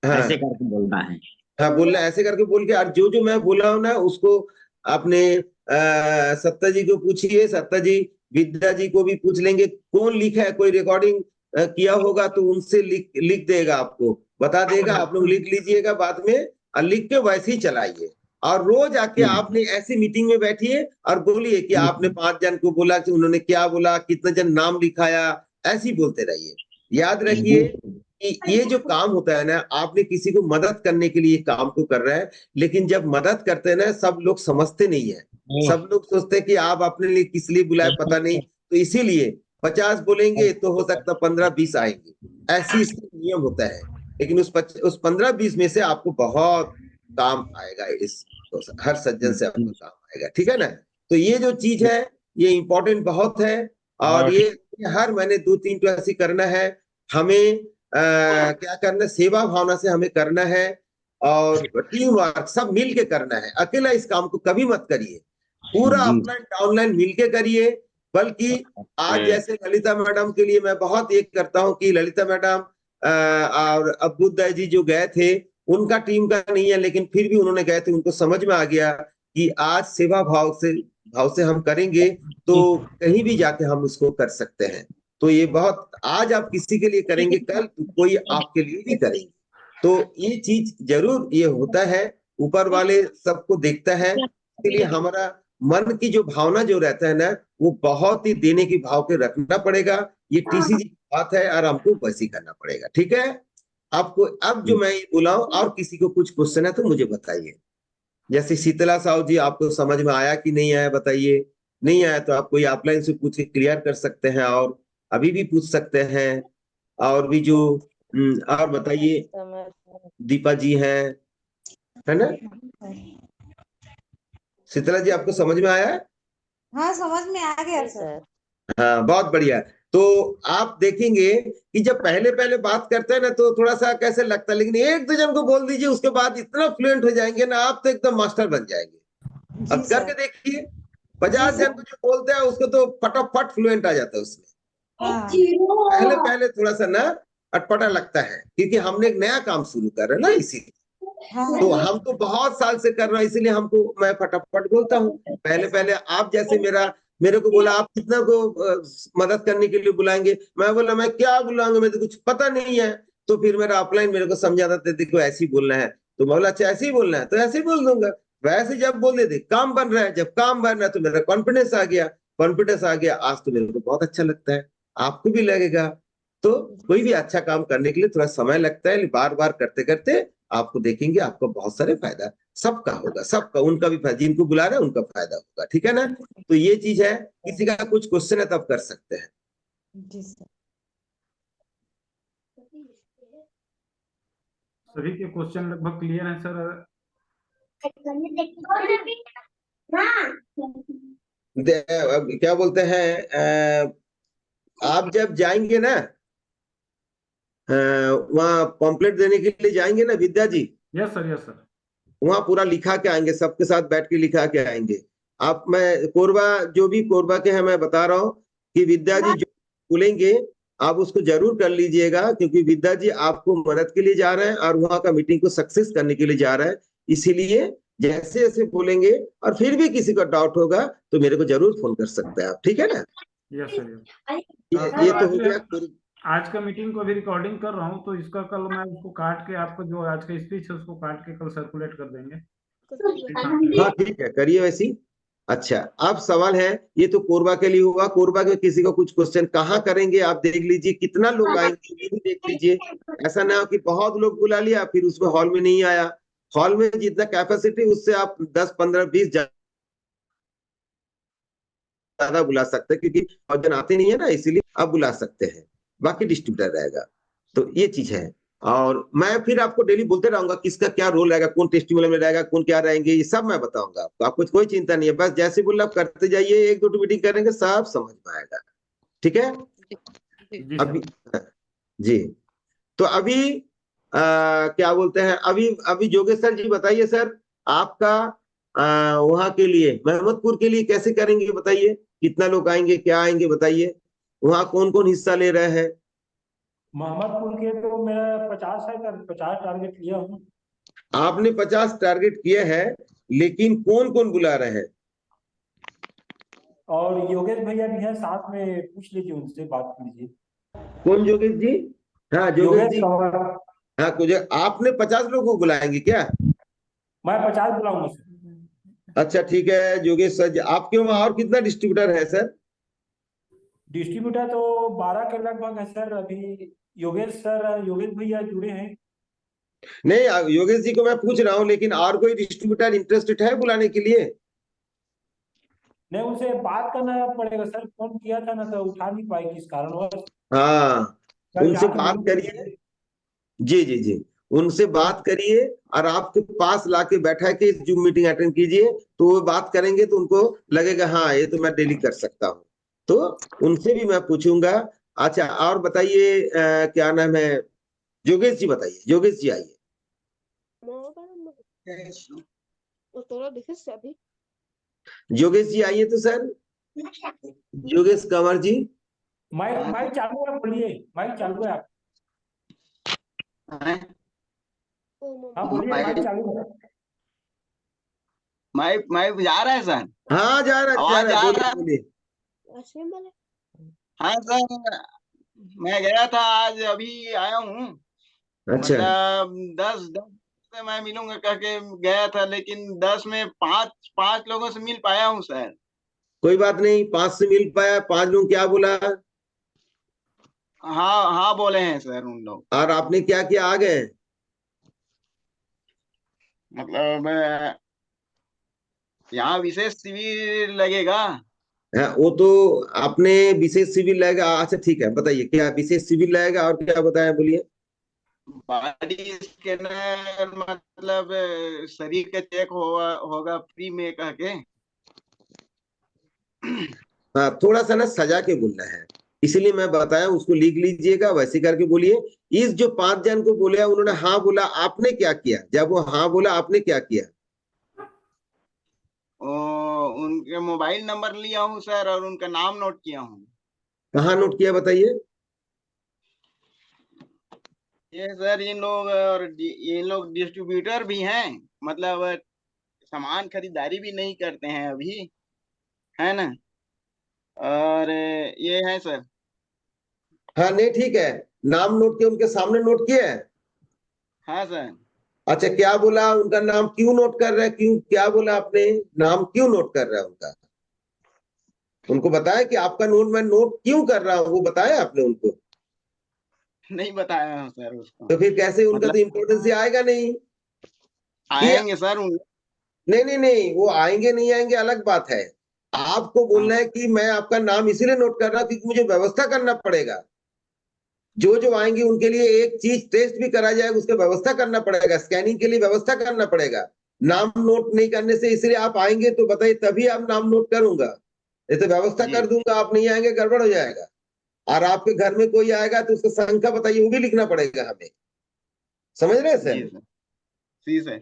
[SPEAKER 9] ऐसे
[SPEAKER 3] हाँ
[SPEAKER 9] करके बोलना है।
[SPEAKER 3] हाँ, बोलना ऐसे करके बोल के, और जो जो मैं बोला हूं ना उसको आपने सत्ता जी को पूछिए, सत्ता जी विद्या जी को भी पूछ लेंगे, कौन लिखा है, कोई रिकॉर्डिंग किया होगा तो उनसे लिख लिख देगा, आपको बता देगा, आप लोग लिख लीजिएगा बाद में, और लिख के वैसे ही चलाइए। और रोज आके आपने ऐसी मीटिंग में बैठिए और बोलिए कि आपने 5 जन को बोला, कि उन्होंने क्या बोला, कितने जन नाम लिखाया, ऐसे ही बोलते रहिए। याद रखिए कि ये जो काम होता है ना, आपने किसी को मदद करने के लिए काम को कर रहा है, लेकिन जब मदद करते हैं ना, सब लोग समझते नहीं है। सब लोग सोचते हैं कि आप अपने लिए किस लिए बुलाए पता नहीं, तो इसीलिए 50 बोलेंगे तो हो सकता 15-20 आएंगे, ऐसी इसका नियम होता है। लेकिन उस 15-20 में से आपको बहुत काम आएगा, इस हर सज्जन से आपको काम आएगा, ठीक है ना। तो ये जो चीज है, ये इंपॉर्टेंट बहुत है। और ये हर महीने 2-3 तो ऐसी करना है हमें। क्या करना है, सेवा भावना से हमें करना है, और टीम वर्क सब मिल के करना है। अकेला इस काम को कभी मत करिए, पूरा अपना डाउनलाइन मिल के करिए। बल्कि आज जैसे ललिता मैडम के लिए मैं बहुत एक करता हूं कि ललिता मैडम और अब्बुदय जी जो गए थे, उनका टीम का नहीं है, लेकिन फिर भी उन्होंने गए थे, उनको समझ में आ गया कि आज सेवा भाव से हम करेंगे तो कहीं भी जाके हम इसको कर सकते हैं। तो ये बहुत, आज आप किसी के लिए करेंगे, कल कोई आपके लिए भी करेंगे। तो ये चीज जरूर ये होता है, ऊपर वाले सबको देखता है, इसलिए हमारा मन की जो भावना जो रहता है ना, वो बहुत ही देने की भाव के रखना पड़ेगा। ये टीसी जी की बात है, और हमको वैसे करना पड़ेगा, ठीक है। आपको अब जो मैं ये बोला हूं, और किसी को कुछ क्वेश्चन है तो मुझे बताइए। जैसे शीतला साहू जी, आपको समझ में आया कि नहीं आया बताइए। नहीं आया तो आप कोई ऑफलाइन से पूछ के क्लियर कर सकते हैं, और अभी भी पूछ सकते हैं। और भी जो और बताइए, दीपा जी हैं, है ना। शीतला जी, आपको समझ में आया?
[SPEAKER 10] हाँ, समझ में आ गया सर।
[SPEAKER 3] हाँ, बहुत बढ़िया। तो आप देखेंगे कि जब पहले पहले बात करते हैं ना, तो थोड़ा सा कैसे लगता है, लेकिन एक दो जन को बोल दीजिए, उसके बाद इतना फ्लुएंट हो जाएंगे ना, आप तो एकदम मास्टर बन जाएंगे। अब करके देखिए, 50 जन को जो बोलते हैं उसको तो फटाफट फ्लुएंट आ जाता है उसमें। पहले पहले थोड़ा सा ना अटपटा लगता है, क्योंकि हमने एक नया काम शुरू कर रहे हैं ना, इसीलिए। तो हम तो बहुत साल से कर रहे हैं, इसीलिए हमको, मैं फटाफट बोलता हूँ। पहले पहले आप जैसे मेरे को बोला, आप कितना को मदद करने के लिए बुलाएंगे, मैं बोला मैं क्या बुलाऊंगा, मुझे कुछ पता नहीं है। तो फिर मेरा अपलाइन मेरे को समझाता था, देखो ऐसे ही बोलना है। तो मैं बोला अच्छा ऐसे ही बोलना है, तो ऐसे ही बोल दूंगा। वैसे जब बोल देते, काम बन रहा है, जब काम बन रहा है तो मेरा कॉन्फिडेंस आ गया। कॉन्फिडेंस आ गया, आज तो मेरे को बहुत अच्छा लगता है, आपको भी लगेगा। तो कोई भी अच्छा काम करने के लिए थोड़ा समय लगता है, बार बार करते करते आपको देखेंगे, आपको बहुत सारे फायदा सबका होगा, सबका, उनका भी फायदा, जिनको बुला रहे हैं उनका फायदा होगा, ठीक है ना। तो ये चीज है। किसी का कुछ क्वेश्चन है तो आप कर सकते हैं।
[SPEAKER 10] जी सर।
[SPEAKER 8] सभी के क्वेश्चन लगभग क्लियर हैं सर।
[SPEAKER 3] क्या बोलते हैं, आप जब जाएंगे ना वहाँ पॉम्पलेट देने के लिए जाएंगे ना विद्या जी,
[SPEAKER 8] यस सर, यस सर।
[SPEAKER 3] वहाँ पूरा लिखा के आएंगे, सबके साथ बैठ के लिखा के आएंगे। आप, मैं कोरबा, जो भी कोरबा के हैं, मैं बता रहा हूँ कि विद्या जी जो बोलेंगे आप उसको जरूर कर लीजिएगा, क्योंकि विद्या जी आपको मदद के लिए जा रहे हैं और वहाँ का मीटिंग को सक्सेस करने के लिए जा रहे हैं। इसीलिए जैसे जैसे बोलेंगे, और फिर भी किसी का डाउट होगा तो मेरे को जरूर फोन कर सकते हैं आप, ठीक है ना?
[SPEAKER 8] Yes sir, yes.
[SPEAKER 3] ये तो हो गया।
[SPEAKER 8] आज का मीटिंग को अभी रिकॉर्डिंग कर रहा हूँ, तो इसका कल मैं उसको काट के, आपको जो आज का स्पीच है उसको काट के कल सर्कुलेट कर देंगे।
[SPEAKER 3] हाँ ठीक है, करिए वैसी। अच्छा, अब सवाल है, ये तो कोरबा के लिए हुआ। कोरबा के किसी को कुछ क्वेश्चन कहाँ करेंगे आप देख लीजिए, कितना लोग आएंगे ये भी देख लीजिए। ऐसा ना हो कि बहुत लोग बुला लिया फिर उसमें हॉल में नहीं आया। हॉल में जितना कैपेसिटी उससे आप 10, 15, 20 ज्यादा बुला सकते हैं, क्योंकि और जन आते नहीं है ना, इसीलिए आप बुला सकते हैं। बाकी डिस्ट्रीब्यूटर रहेगा। तो ये चीज है। और मैं फिर आपको डेली बोलते रहूंगा किसका क्या रोल रहेगा, कौन टेस्टिमोनियल में रहेगा, कौन क्या रहेंगे, ये सब मैं बताऊंगा आपको। आपको कोई चिंता नहीं है, बस जैसे बोला आप करते जाइए, 1-2 मीटिंग करेंगे सब समझ में आएगा। ठीक है? अभी जी, तो अभी क्या बोलते हैं, अभी जोगेश सर जी बताइए सर, आपका वहां के लिए, महमदपुर के लिए कैसे करेंगे बताइए, कितना लोग आएंगे, क्या आएंगे बताइए, वहां कौन कौन हिस्सा ले रहे हैं?
[SPEAKER 7] मोहम्मदपुर के तो मेरा 50 है सर, 50 टारगेट लिया हूँ।
[SPEAKER 3] आपने 50 टारगेट किए हैं, लेकिन कौन कौन बुला रहे हैं?
[SPEAKER 7] और योगेश भैया भी है साथ में, पूछ लीजिए, उनसे बात कीजिए।
[SPEAKER 3] कौन जोगेश जी? हाँ जोगेश जी।
[SPEAKER 7] कंवर।
[SPEAKER 3] हाँ, कुछ आपने 50 लोगों को बुलाएंगे क्या?
[SPEAKER 7] मैं 50 बुलाऊंगा सर।
[SPEAKER 3] अच्छा ठीक है जोगेश सर, आपके वहां और कितना डिस्ट्रीब्यूटर है सर?
[SPEAKER 7] डिस्ट्रीब्यूटर तो 12 के लगभग है सर। अभी योगेश भैया जुड़े हैं।
[SPEAKER 3] नहीं, योगेश जी को मैं पूछ रहा हूँ, लेकिन और कोई डिस्ट्रीब्यूटर इंटरेस्टेड है बुलाने के लिए?
[SPEAKER 7] नहीं, उनसे बात करना पड़ेगा सर। फोन किया था ना तो उठा नहीं पाई किस कारणवश।
[SPEAKER 3] हाँ, उनसे बात करिए। जी जी जी, उनसे बात करिए और आपके पास लाके बैठा के जूम मीटिंग अटेंड कीजिए, तो वो बात करेंगे तो उनको लगेगा हाँ ये तो मैं डेली कर सकता हूँ। तो उनसे भी मैं पूछूंगा। अच्छा, और बताइए क्या नाम है, योगेश जी बताइए, योगेश जी आइए। योगेश जी आइए तो सर, योगेश कंवर जी।
[SPEAKER 7] माइक चालू है, बोलिए। माइक चालू है आप। हाँ बोलिए, माइक चालू है।
[SPEAKER 11] माइक जा रहा है सर?
[SPEAKER 3] हाँ जा रहा
[SPEAKER 11] आवाज
[SPEAKER 3] है,
[SPEAKER 11] आ
[SPEAKER 3] बोलिए
[SPEAKER 11] रहा है?
[SPEAKER 3] बोलिए।
[SPEAKER 11] हाँ सर, मैं गया था, आज अभी आया हूँ।
[SPEAKER 3] अच्छा,
[SPEAKER 11] मतलब 10 से मैं मिलूंगा कह के गया था, लेकिन 10 में 5 लोगों से मिल पाया हूँ सर।
[SPEAKER 3] कोई बात नहीं, 5 से मिल पाया। 5 लोग क्या बोला?
[SPEAKER 11] हाँ हाँ बोले हैं सर उन लोग।
[SPEAKER 3] और आपने क्या किया, आ गए?
[SPEAKER 11] मतलब यहाँ विशेष शिविर लगेगा।
[SPEAKER 3] वो तो आपने विशेष शिविर लगेगा। अच्छा ठीक है, बताइए क्या विशेष शिविर लगेगा और क्या बताया, बोलिए।
[SPEAKER 11] बॉडी स्कैनर, मतलब शरीर का चेक होगा फ्री में कह के।
[SPEAKER 3] हाँ, थोड़ा सा ना सजा के बोलना है, इसलिए मैं बताया, उसको लिख लीजिएगा, वैसे करके बोलिए। इस जो 5 जन को बोले, उन्होंने हाँ बोला, आपने क्या किया? जब वो हाँ बोला, आपने क्या किया?
[SPEAKER 11] उनके मोबाइल नंबर लिया हूँ सर, और उनका नाम नोट किया हूँ।
[SPEAKER 3] कहाँ नोट किया बताइए?
[SPEAKER 11] ये सर, इन लोग डिस्ट्रीब्यूटर भी हैं, मतलब सामान खरीदारी भी नहीं करते हैं अभी, है ना? और ये है सर।
[SPEAKER 3] हाँ नहीं ठीक है, नाम नोट किया, उनके सामने नोट किया है।
[SPEAKER 11] हाँ सर।
[SPEAKER 3] अच्छा, क्या बोला? उनका नाम क्यों नोट कर रहे हैं, क्यों, क्या बोला आपने? नाम क्यों नोट कर रहा है उनका? उनको बताया कि आपका नोट मैं नोट क्यों कर रहा हूँ, वो बताया आपने उनको?
[SPEAKER 11] नहीं बताया हूँ सर उसको।
[SPEAKER 3] तो फिर कैसे, उनका
[SPEAKER 11] मतलब
[SPEAKER 3] तो इम्पोर्टेंस आएगा नहीं कि
[SPEAKER 11] आएंगे सर
[SPEAKER 3] नहीं नहीं नहीं, वो आएंगे नहीं आएंगे अलग बात है। आपको बोलना है कि मैं आपका नाम इसीलिए नोट कर रहा हूं क्योंकि मुझे व्यवस्था करना पड़ेगा। जो जो आएंगे उनके लिए एक चीज टेस्ट भी करा जाएगा, उसका व्यवस्था करना पड़ेगा, स्कैनिंग के लिए व्यवस्था करना पड़ेगा। नाम नोट नहीं करने से, इसलिए आप आएंगे तो बताइए, तभी आप नाम नोट करूंगा। ये तो व्यवस्था
[SPEAKER 11] जी
[SPEAKER 3] कर दूंगा, आप नहीं आएंगे गड़बड़ हो जाएगा। और आपके घर में कोई आएगा तो उसका संख्या बताइए, वो भी लिखना पड़ेगा हमें, समझ रहे हैं
[SPEAKER 11] जी
[SPEAKER 3] सर?
[SPEAKER 11] सर, जी सर,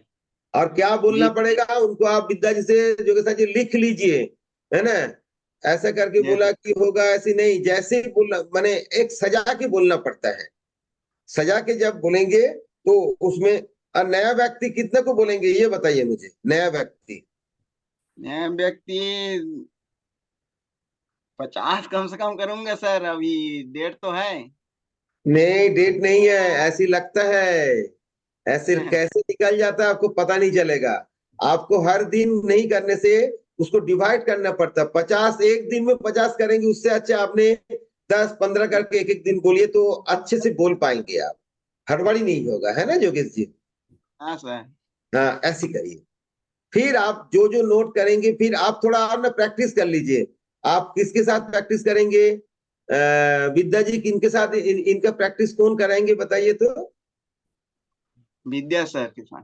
[SPEAKER 3] और क्या
[SPEAKER 11] जी
[SPEAKER 3] बोलना पड़ेगा उनको, आप विद्या जी से जोगेश सर जी लिख लीजिए, है ना? ऐसा करके
[SPEAKER 11] यस
[SPEAKER 3] बोला
[SPEAKER 11] सर,
[SPEAKER 3] कि होगा, ऐसी नहीं, जैसे ही बोलना, माने एक सजा के बोलना पड़ता है। सजा के जब बोलेंगे तो उसमें, और नया व्यक्ति कितने को बोलेंगे ये बताइए मुझे, नया व्यक्ति।
[SPEAKER 11] मैं व्यक्ति 50 कम से कम करूंगा सर, अभी डेट तो है।
[SPEAKER 3] नहीं, डेट नहीं है, ऐसी लगता है, ऐसे कैसे निकल जाता है आपको पता नहीं चलेगा। आपको हर दिन नहीं करने से उसको डिवाइड करना पड़ता है। 50 एक दिन में 50 करेंगे, उससे अच्छा आपने 10-15 करके एक एक दिन बोलिए तो अच्छे से बोल पाएंगे आप, हड़बड़ी नहीं होगा, है ना योगेश जी?
[SPEAKER 11] हाँ सर,
[SPEAKER 3] हाँ, ऐसी करिए। फिर आप जो जो नोट करेंगे, फिर आप थोड़ा और ना प्रैक्टिस कर लीजिए। आप किसके साथ प्रैक्टिस करेंगे? विद्या जी किनके साथ इनका प्रैक्टिस कौन कराएंगे बताइए तो?
[SPEAKER 11] विद्या सर के साथ।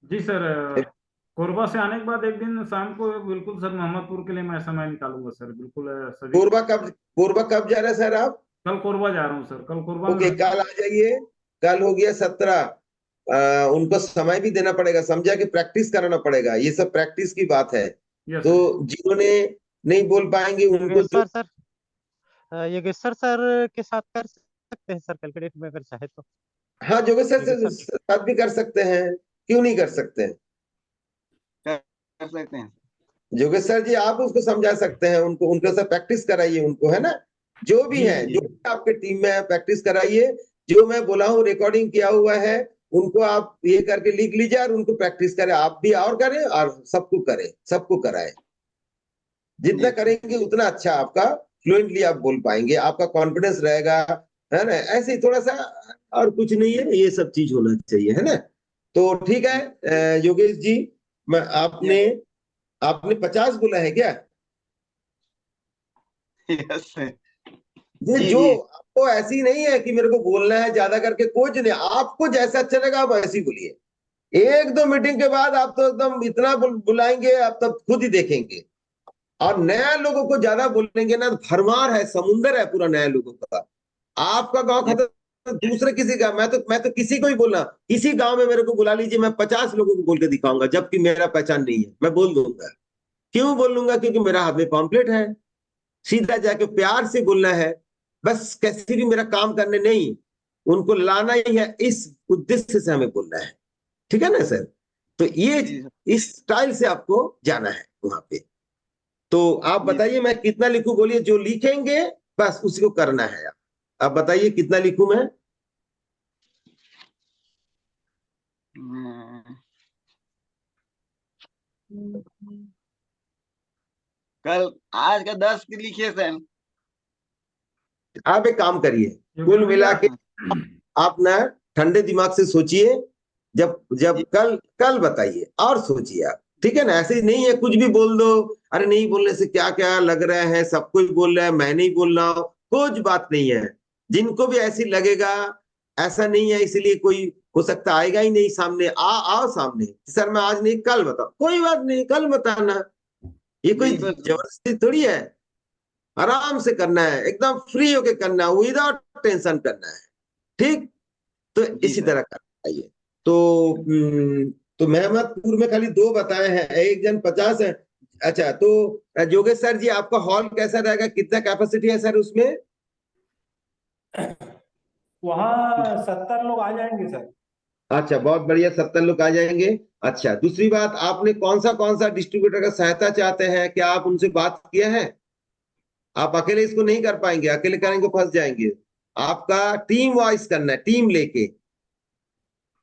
[SPEAKER 8] जी सर, कोरबा से आने के बाद एक दिन शाम को बिल्कुल सर मोहम्मदपुर के लिए मैं समय निकालूंगा सर, बिल्कुल सभी।
[SPEAKER 3] कोरबा कब जा रहे हैं सर आप?
[SPEAKER 8] कल कोरबा जा रहा हूँ सर, कल कोरबा में
[SPEAKER 3] ओके, कल आ जाइए। कल हो गया 17। उनको समय भी देना पड़ेगा, समझा, कि प्रैक्टिस कराना पड़ेगा, ये सब प्रैक्टिस की बात है।
[SPEAKER 8] यस
[SPEAKER 3] तो
[SPEAKER 8] सर।
[SPEAKER 3] जिन्होंने नहीं बोल पाएंगे उनको
[SPEAKER 1] योगेश्वर सर, योगेश्वर सर के साथ कर सकते हैं सर, कल के डेट में अगर चाहे तो।
[SPEAKER 3] हाँ, जोगेश सर से
[SPEAKER 1] योगेश्वर
[SPEAKER 3] साथ भी कर सकते हैं, क्यों नहीं कर सकते हैं?
[SPEAKER 11] कर सकते हैं।
[SPEAKER 3] जोगेश सर जी, आप उसको समझा सकते हैं, उनको उनके साथ प्रैक्टिस कराइए उनको, है ना? जो भी
[SPEAKER 8] जी
[SPEAKER 3] है,
[SPEAKER 8] जी
[SPEAKER 3] जो भी आपके टीम में है, प्रैक्टिस कराइए। जो मैं बोला हूँ रिकॉर्डिंग किया हुआ है, उनको आप ये करके लिख लीजिए और उनको प्रैक्टिस करें, आप भी और करें और सबको करें, सबको कराएं। जितना
[SPEAKER 11] जी सर,
[SPEAKER 3] करेंगे उतना अच्छा, आपका फ्लुएंटली आप बोल पाएंगे, आपका कॉन्फिडेंस रहेगा, है ना? ऐसे ही थोड़ा सा, और कुछ नहीं है, ये सब चीज होना चाहिए, है ना? तो ठीक है, योगेश जी, मैं आपने
[SPEAKER 11] यस
[SPEAKER 3] आपने 50 बोला है क्या?
[SPEAKER 11] यस सर,
[SPEAKER 3] ये
[SPEAKER 11] जी
[SPEAKER 3] जो
[SPEAKER 11] जी,
[SPEAKER 3] आपको ऐसी नहीं है कि मेरे को बोलना है ज्यादा करके, कुछ नहीं, आपको जैसा अच्छा लगा आप ऐसे ही बोलिए। एक दो मीटिंग के बाद आप तो एकदम इतना बुलाएंगे, आप तब खुद ही देखेंगे। और नया लोगों को ज्यादा बोलेंगे ना, भरमार है, समुंदर है पूरा नया लोगों का। आपका गांव
[SPEAKER 11] यस
[SPEAKER 3] खत्म, दूसरे किसी का, मैं तो किसी को ही बोलना, किसी गांव में मेरे को बुला लीजिए, मैं 50 लोगों को बोल के दिखाऊंगा, जबकि मेरा पहचान नहीं है, मैं बोल दूंगा। क्यों बोल लूंगा? क्योंकि मेरा हाथ में पॉम्पलेट है, सीधा जाके प्यार से बोलना है, बस कैसे भी मेरा काम करने नहीं, उनको लाना ही है, इस उद्देश्य से हमें बोलना है। ठीक है ना सर? तो ये
[SPEAKER 11] जी सर,
[SPEAKER 3] इस स्टाइल से आपको जाना है वहां पे। तो आप
[SPEAKER 11] जी
[SPEAKER 3] बताइए मैं कितना लिखूं, बोलिए, जो लिखेंगे बस उसी को करना है। आप बताइए कितना लिखूं मैं?
[SPEAKER 11] हम्म, कल आज का 10 लिखिए सर।
[SPEAKER 3] आप एक काम करिए,
[SPEAKER 8] योगेश
[SPEAKER 3] कुल मिला
[SPEAKER 8] भैया।
[SPEAKER 3] के आप ना ठंडे दिमाग से सोचिए, जब जब
[SPEAKER 11] जी
[SPEAKER 3] कल कल बताइए और सोचिए आप, ठीक है ना? ऐसे ही नहीं है कुछ भी बोल दो, अरे नहीं बोलने से क्या क्या लग रहा है, सब कुछ बोल रहा है, मैं नहीं बोल रहा हूं, कुछ बात नहीं है। जिनको भी ऐसी लगेगा, ऐसा नहीं है, इसलिए कोई हो सकता आएगा ही नहीं सामने, आओ सामने, सर मैं आज नहीं कल बताओ, कोई बात नहीं, कल बताना, ये कोई
[SPEAKER 11] बिल्कुल सर,
[SPEAKER 3] जबरदस्ती थोड़ी है। आराम से करना है, एकदम फ्री होके करना है, विदाउट टेंशन करना है, ठीक? तो
[SPEAKER 11] जी
[SPEAKER 3] इसी
[SPEAKER 11] सर,
[SPEAKER 3] तरह करना चाहिए। तो तो मेहमदपुर में खाली 2 बताए हैं, एक जन 50 है। अच्छा, तो योगेश सर जी, आपका हॉल कैसा रहेगा, कितना कैपेसिटी है सर उसमें?
[SPEAKER 7] वहाँ 70 लोग आ जाएंगे सर।
[SPEAKER 3] अच्छा, बहुत बढ़िया, 70 लोग आ जाएंगे। अच्छा, दूसरी बात, आपने कौन सा डिस्ट्रीब्यूटर का सहायता चाहते हैं, क्या आप उनसे बात किया है? आप अकेले इसको नहीं कर पाएंगे, अकेले करेंगे फंस जाएंगे। आपका टीम वाइज करना है, टीम लेके।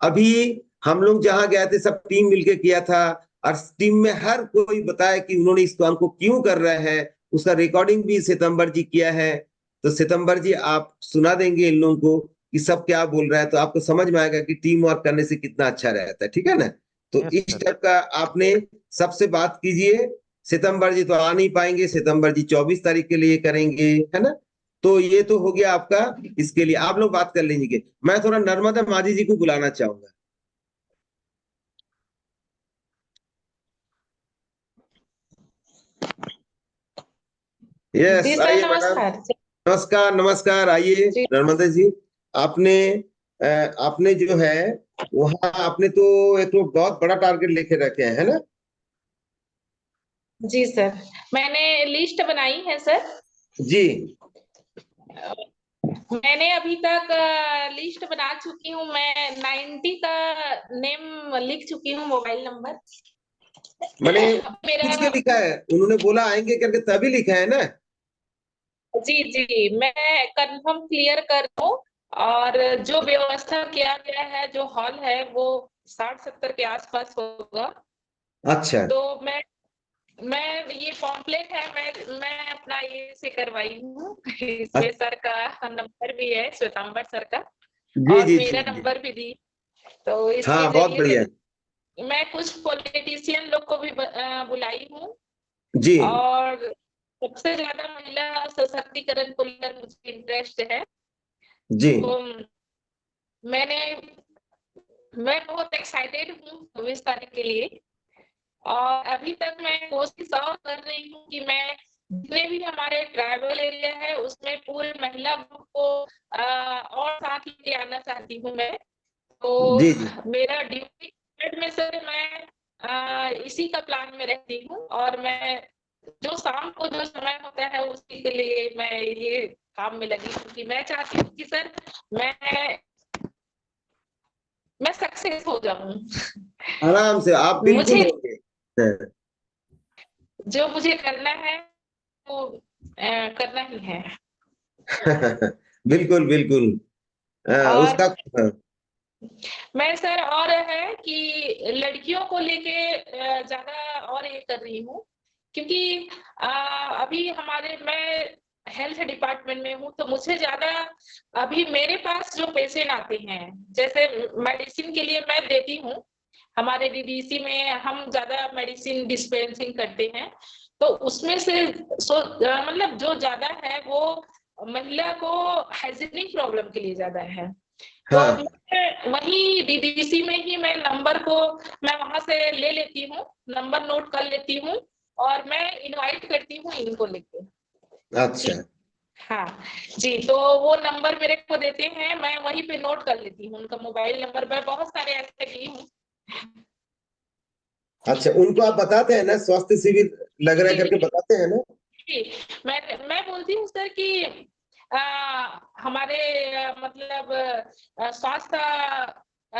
[SPEAKER 3] अभी हम लोग जहां गए थे सब टीम मिलके किया था, और टीम में हर कोई बताया कि उन्होंने इस काम को क्यों कर रहे हैं, उसका रिकॉर्डिंग भी सितंबर जी किया है। तो सितंबर जी आप सुना देंगे इन लोगों को कि सब क्या बोल रहा है, तो आपको समझ में आएगा कि टीम वर्क करने से कितना अच्छा रहता है, ठीक है ना? तो
[SPEAKER 1] यस
[SPEAKER 3] इस
[SPEAKER 1] सर।
[SPEAKER 3] टाइप का आपने सबसे बात कीजिए। सितंबर जी तो आ नहीं पाएंगे, सितंबर जी 24 तारीख के लिए करेंगे, है ना? तो ये तो हो गया आपका, इसके लिए आप लोग बात कर लीजिए। मैं थोड़ा नर्मदा माझी जी को बुलाना चाहूंगा। यस,
[SPEAKER 5] जी सर,
[SPEAKER 3] आइए मैडम।
[SPEAKER 5] नमस्कार।
[SPEAKER 3] नमस्कार नमस्कार, आइए
[SPEAKER 5] जी
[SPEAKER 3] नर्मदा जी। आपने आपने जो है वहाँ आपने तो एक तो बहुत बड़ा टारगेट लेके रखे हैं, है ना?
[SPEAKER 5] जी सर, मैंने लिस्ट बनाई है सर।
[SPEAKER 3] जी।
[SPEAKER 5] मैंने अभी तक लिस्ट बना चुकी हूँ। मैं 90 का नेम लिख चुकी हूँ, मोबाइल नंबर।
[SPEAKER 3] मैंने
[SPEAKER 5] मेरा
[SPEAKER 3] पूछ के लिखा है, उन्होंने बोला आएंगे करके तभी लिखा है ना?
[SPEAKER 5] जी जी, मैं कंफर्म क्लियर कर दूं। और जो व्यवस्था किया गया है, जो हॉल है वो 60-70 के आसपास होगा।
[SPEAKER 3] अच्छा।
[SPEAKER 5] तो मैं ये पॉम्पलेट है, मैं अपना ये से करवाई हूँ। इसमें सर का नंबर भी है, श्वेतांबर सर का,
[SPEAKER 3] जी
[SPEAKER 5] और
[SPEAKER 3] जी जी
[SPEAKER 5] मेरा
[SPEAKER 3] जी।
[SPEAKER 5] नंबर भी दी। तो इसके
[SPEAKER 3] हाँ, बहुत
[SPEAKER 5] जरिए
[SPEAKER 3] बढ़िया।
[SPEAKER 5] से मैं कुछ पॉलिटिशियन लोग को भी बुलाई हूँ।
[SPEAKER 3] जी
[SPEAKER 5] और सबसे ज्यादा महिला सशक्तिकरण को लेकर मुझे इंटरेस्ट है।
[SPEAKER 3] जी।
[SPEAKER 5] तो मैं बहुत एक्साइटेड हूँ 24 तारीख के लिए। और अभी तक मैं कोशिश और कर रही हूँ कि मैं जितने भी हमारे ट्राइबल एरिया है उसमें पूरे महिला ग्रुप को और साथ लेके आना चाहती हूँ मैं। तो
[SPEAKER 3] जी जी।
[SPEAKER 5] मेरा ड्यूटी में सर मैं इसी का प्लान में रहती हूँ। और मैं जो शाम को जो समय होता है उसी के लिए मैं ये काम में लगी हूँ कि मैं चाहती हूँ कि सर मैं मैं सक्सेस हो जाऊं।
[SPEAKER 3] आराम से आप बिल्कुल
[SPEAKER 5] मुझे
[SPEAKER 3] होंगे।
[SPEAKER 5] जो मुझे करना है वो करना ही है।
[SPEAKER 3] बिल्कुल बिल्कुल।
[SPEAKER 5] और
[SPEAKER 3] उसका
[SPEAKER 5] मैं सर और है कि लड़कियों को लेके ज्यादा और ये कर रही हूँ, क्योंकि अभी मैं हेल्थ डिपार्टमेंट में हूँ, तो मुझे ज्यादा अभी मेरे पास जो पेशेंट आते हैं, जैसे मेडिसिन के लिए मैं देती हूँ। हमारे डीडीसी में हम ज्यादा मेडिसिन डिस्पेंसिंग करते हैं। तो उसमें से मतलब जो ज्यादा है वो महिला को हाइजीनिक प्रॉब्लम के लिए ज्यादा है। तो
[SPEAKER 3] हाँ
[SPEAKER 5] वही डीडीसी में ही मैं नंबर को मैं वहां से ले लेती हूँ, नंबर नोट कर लेती हूँ, और मैं इनवाइट करती हूँ इनको लेके।
[SPEAKER 3] अच्छा।
[SPEAKER 5] हाँ जी, तो वो नंबर मेरे को देते हैं, मैं वहीं पे नोट कर लेती हूँ उनका मोबाइल नंबर। मैं बहुत सारे ऐसे ली हूँ।
[SPEAKER 3] अच्छा, उनको आप बताते हैं ना स्वास्थ्य शिविर लग रहा है
[SPEAKER 5] जी
[SPEAKER 3] करके
[SPEAKER 5] जी
[SPEAKER 3] बताते हैं ना?
[SPEAKER 5] जी, मैं बोलती हूँ सर कि हमारे मतलब स्वास्थ्य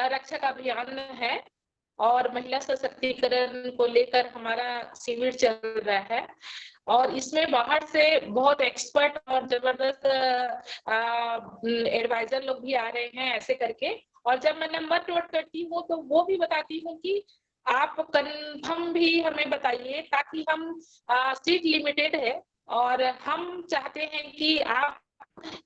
[SPEAKER 5] रक्षक अभियान है, और महिला सशक्तिकरण को लेकर हमारा शिविर चल रहा है। और इसमें बाहर से बहुत एक्सपर्ट और जबरदस्त एडवाइजर लोग भी आ रहे हैं ऐसे करके। और जब मैं नंबर नोट करती हूँ तो वो भी बताती हूँ कि आप कंफर्म भी हमें बताइए, ताकि हम सीट लिमिटेड है, और हम चाहते हैं कि आप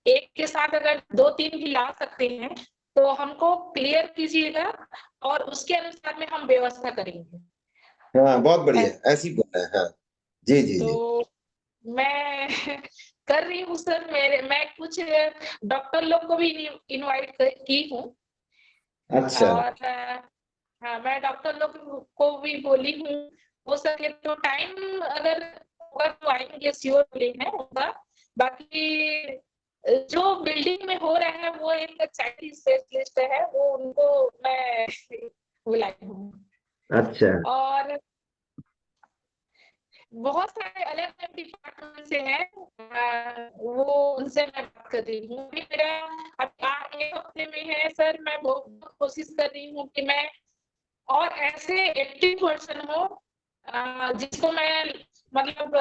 [SPEAKER 5] एक के साथ अगर 2-3 भी ला सकते हैं तो हमको क्लियर कीजिएगा, और उसके अनुसार में हम व्यवस्था करेंगे।
[SPEAKER 3] हाँ, बहुत बढ़िया, ऐसी बोलना है। हाँ जी जी जी।
[SPEAKER 5] तो मैं कर रही हूँ सर। मैं कुछ डॉक्टर लोग को भी इनवाइट की हूँ।
[SPEAKER 3] अच्छा।
[SPEAKER 5] और हाँ, मैं डॉक्टर लोग को भी बोली हूँ, हो सके तो टाइम अगर होगा तो आएंगे, श्योर बोले हैं होगा। बाकी जो बिल्डिंग में हो रहा है वो एक चाइल्ड स्पेशलिस्ट है, वो उनको मैं बुलाई हूँ।
[SPEAKER 3] अच्छा।
[SPEAKER 5] और बहुत सारे अलग अलग डिपार्टमेंट से हैं, वो उनसे मैं बात कर रही हूँ। अभी मेरा अब एक हफ्ते में है सर, मैं बहुत कोशिश कर रही हूँ कि मैं और ऐसे एक्टिव पर्सन हो जिसको मैं मतलब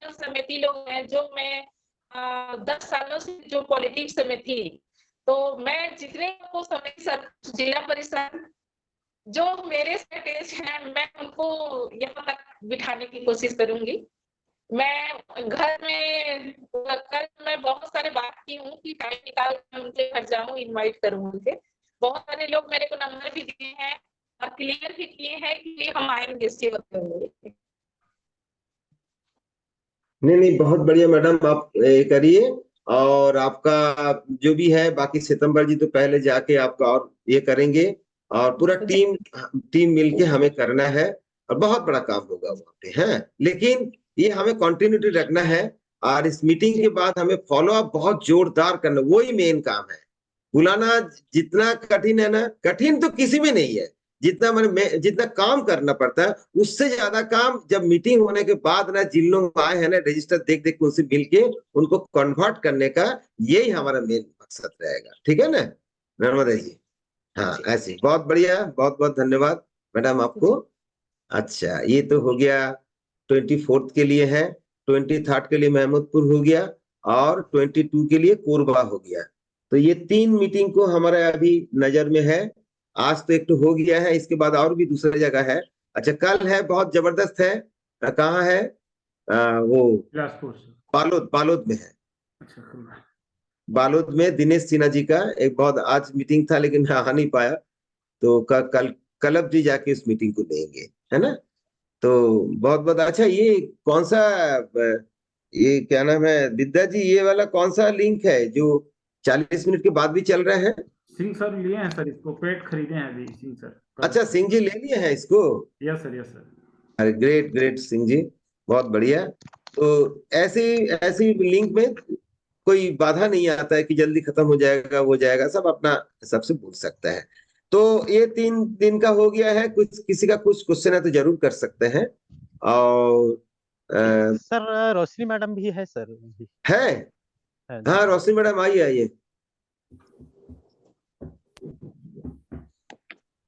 [SPEAKER 5] समिति लोग हैं जो मैं 10 सालों से जो पॉलिटिक्स में थी, तो मैं जितने को समिति जिला परिषद जो मेरे से एज हैं मैं उनको यहाँ तक बिठाने की कोशिश करूंगी। मैं घर में कल मैं बहुत सारे बात की हूँ कि टाइम निकाल कर उनके घर जाऊँ, इनवाइट करूँ उनसे। बहुत सारे लोग मेरे को नंबर भी दिए हैं और क्लियर भी किए हैं कि हम आएंगे सेवा करेंगे।
[SPEAKER 3] नहीं नहीं, बहुत बढ़िया मैडम, आप ये करिए। और आपका जो भी है बाकी सितंबर जी तो पहले जाके आपका और ये करेंगे, और पूरा टीम टीम मिलके हमें करना है, और बहुत बड़ा काम होगा वहाँ पे है। लेकिन ये हमें कंटिन्यूटी रखना है, और इस मीटिंग के बाद हमें फॉलो अप बहुत जोरदार करना, वही मेन काम है। बुलाना जितना कठिन है ना, कठिन तो किसी में नहीं है, जितना काम करना पड़ता है उससे ज्यादा काम जब मीटिंग होने के बाद ना, जिन लोग आए हैं ना रजिस्टर देख देख के उनसे मिल के उनको कन्वर्ट करने का, यही हमारा मेन मकसद रहेगा। ठीक है ना नर्मदा जी? हाँ ऐसे बहुत बढ़िया, बहुत बहुत धन्यवाद मैडम आपको। अच्छा ये तो हो गया 24th के लिए है, 23rd के लिए महमूदपुर हो गया और 22 के लिए कोरबा हो गया। तो ये 3 मीटिंग को हमारे अभी नजर में है। आज तो एक तो हो गया है, इसके बाद और भी दूसरी जगह है। अच्छा कल है, बहुत जबरदस्त है। कहाँ है? वो बालोद में है।
[SPEAKER 8] अच्छा
[SPEAKER 3] बालोद में दिनेश सिन्हा जी का एक बहुत आज मीटिंग था, लेकिन मैं आ नहीं पाया। तो कल कलब जी जाके उस मीटिंग को लेंगे, है ना? तो बहुत बहुत अच्छा। ये कौन सा, ये क्या नाम है विद्या जी, ये वाला कौन सा लिंक है जो 40 मिनट के बाद भी चल रहा है?
[SPEAKER 8] सिंह सर लिए हैं सर इसको, पेड खरीदे हैं अभी सिंह सर।
[SPEAKER 3] अच्छा सिंह जी ले लिए हैं इसको?
[SPEAKER 8] Yes sir, yes sir.
[SPEAKER 3] अरे ग्रेट ग्रेट सिंह जी, बहुत बढ़िया। तो ऐसी ऐसी लिंक में कोई बाधा नहीं आता है कि जल्दी खत्म हो जाएगा, वो जाएगा, सब अपना सबसे पूछ सकता है। तो ये 3 दिन का हो गया है। कुछ किसी का कुछ क्वेश्चन है तो जरूर कर सकते हैं। और
[SPEAKER 1] सर रोशनी मैडम भी है सर?
[SPEAKER 3] है?
[SPEAKER 1] है
[SPEAKER 3] हाँ रोशनी मैडम आइए आइए।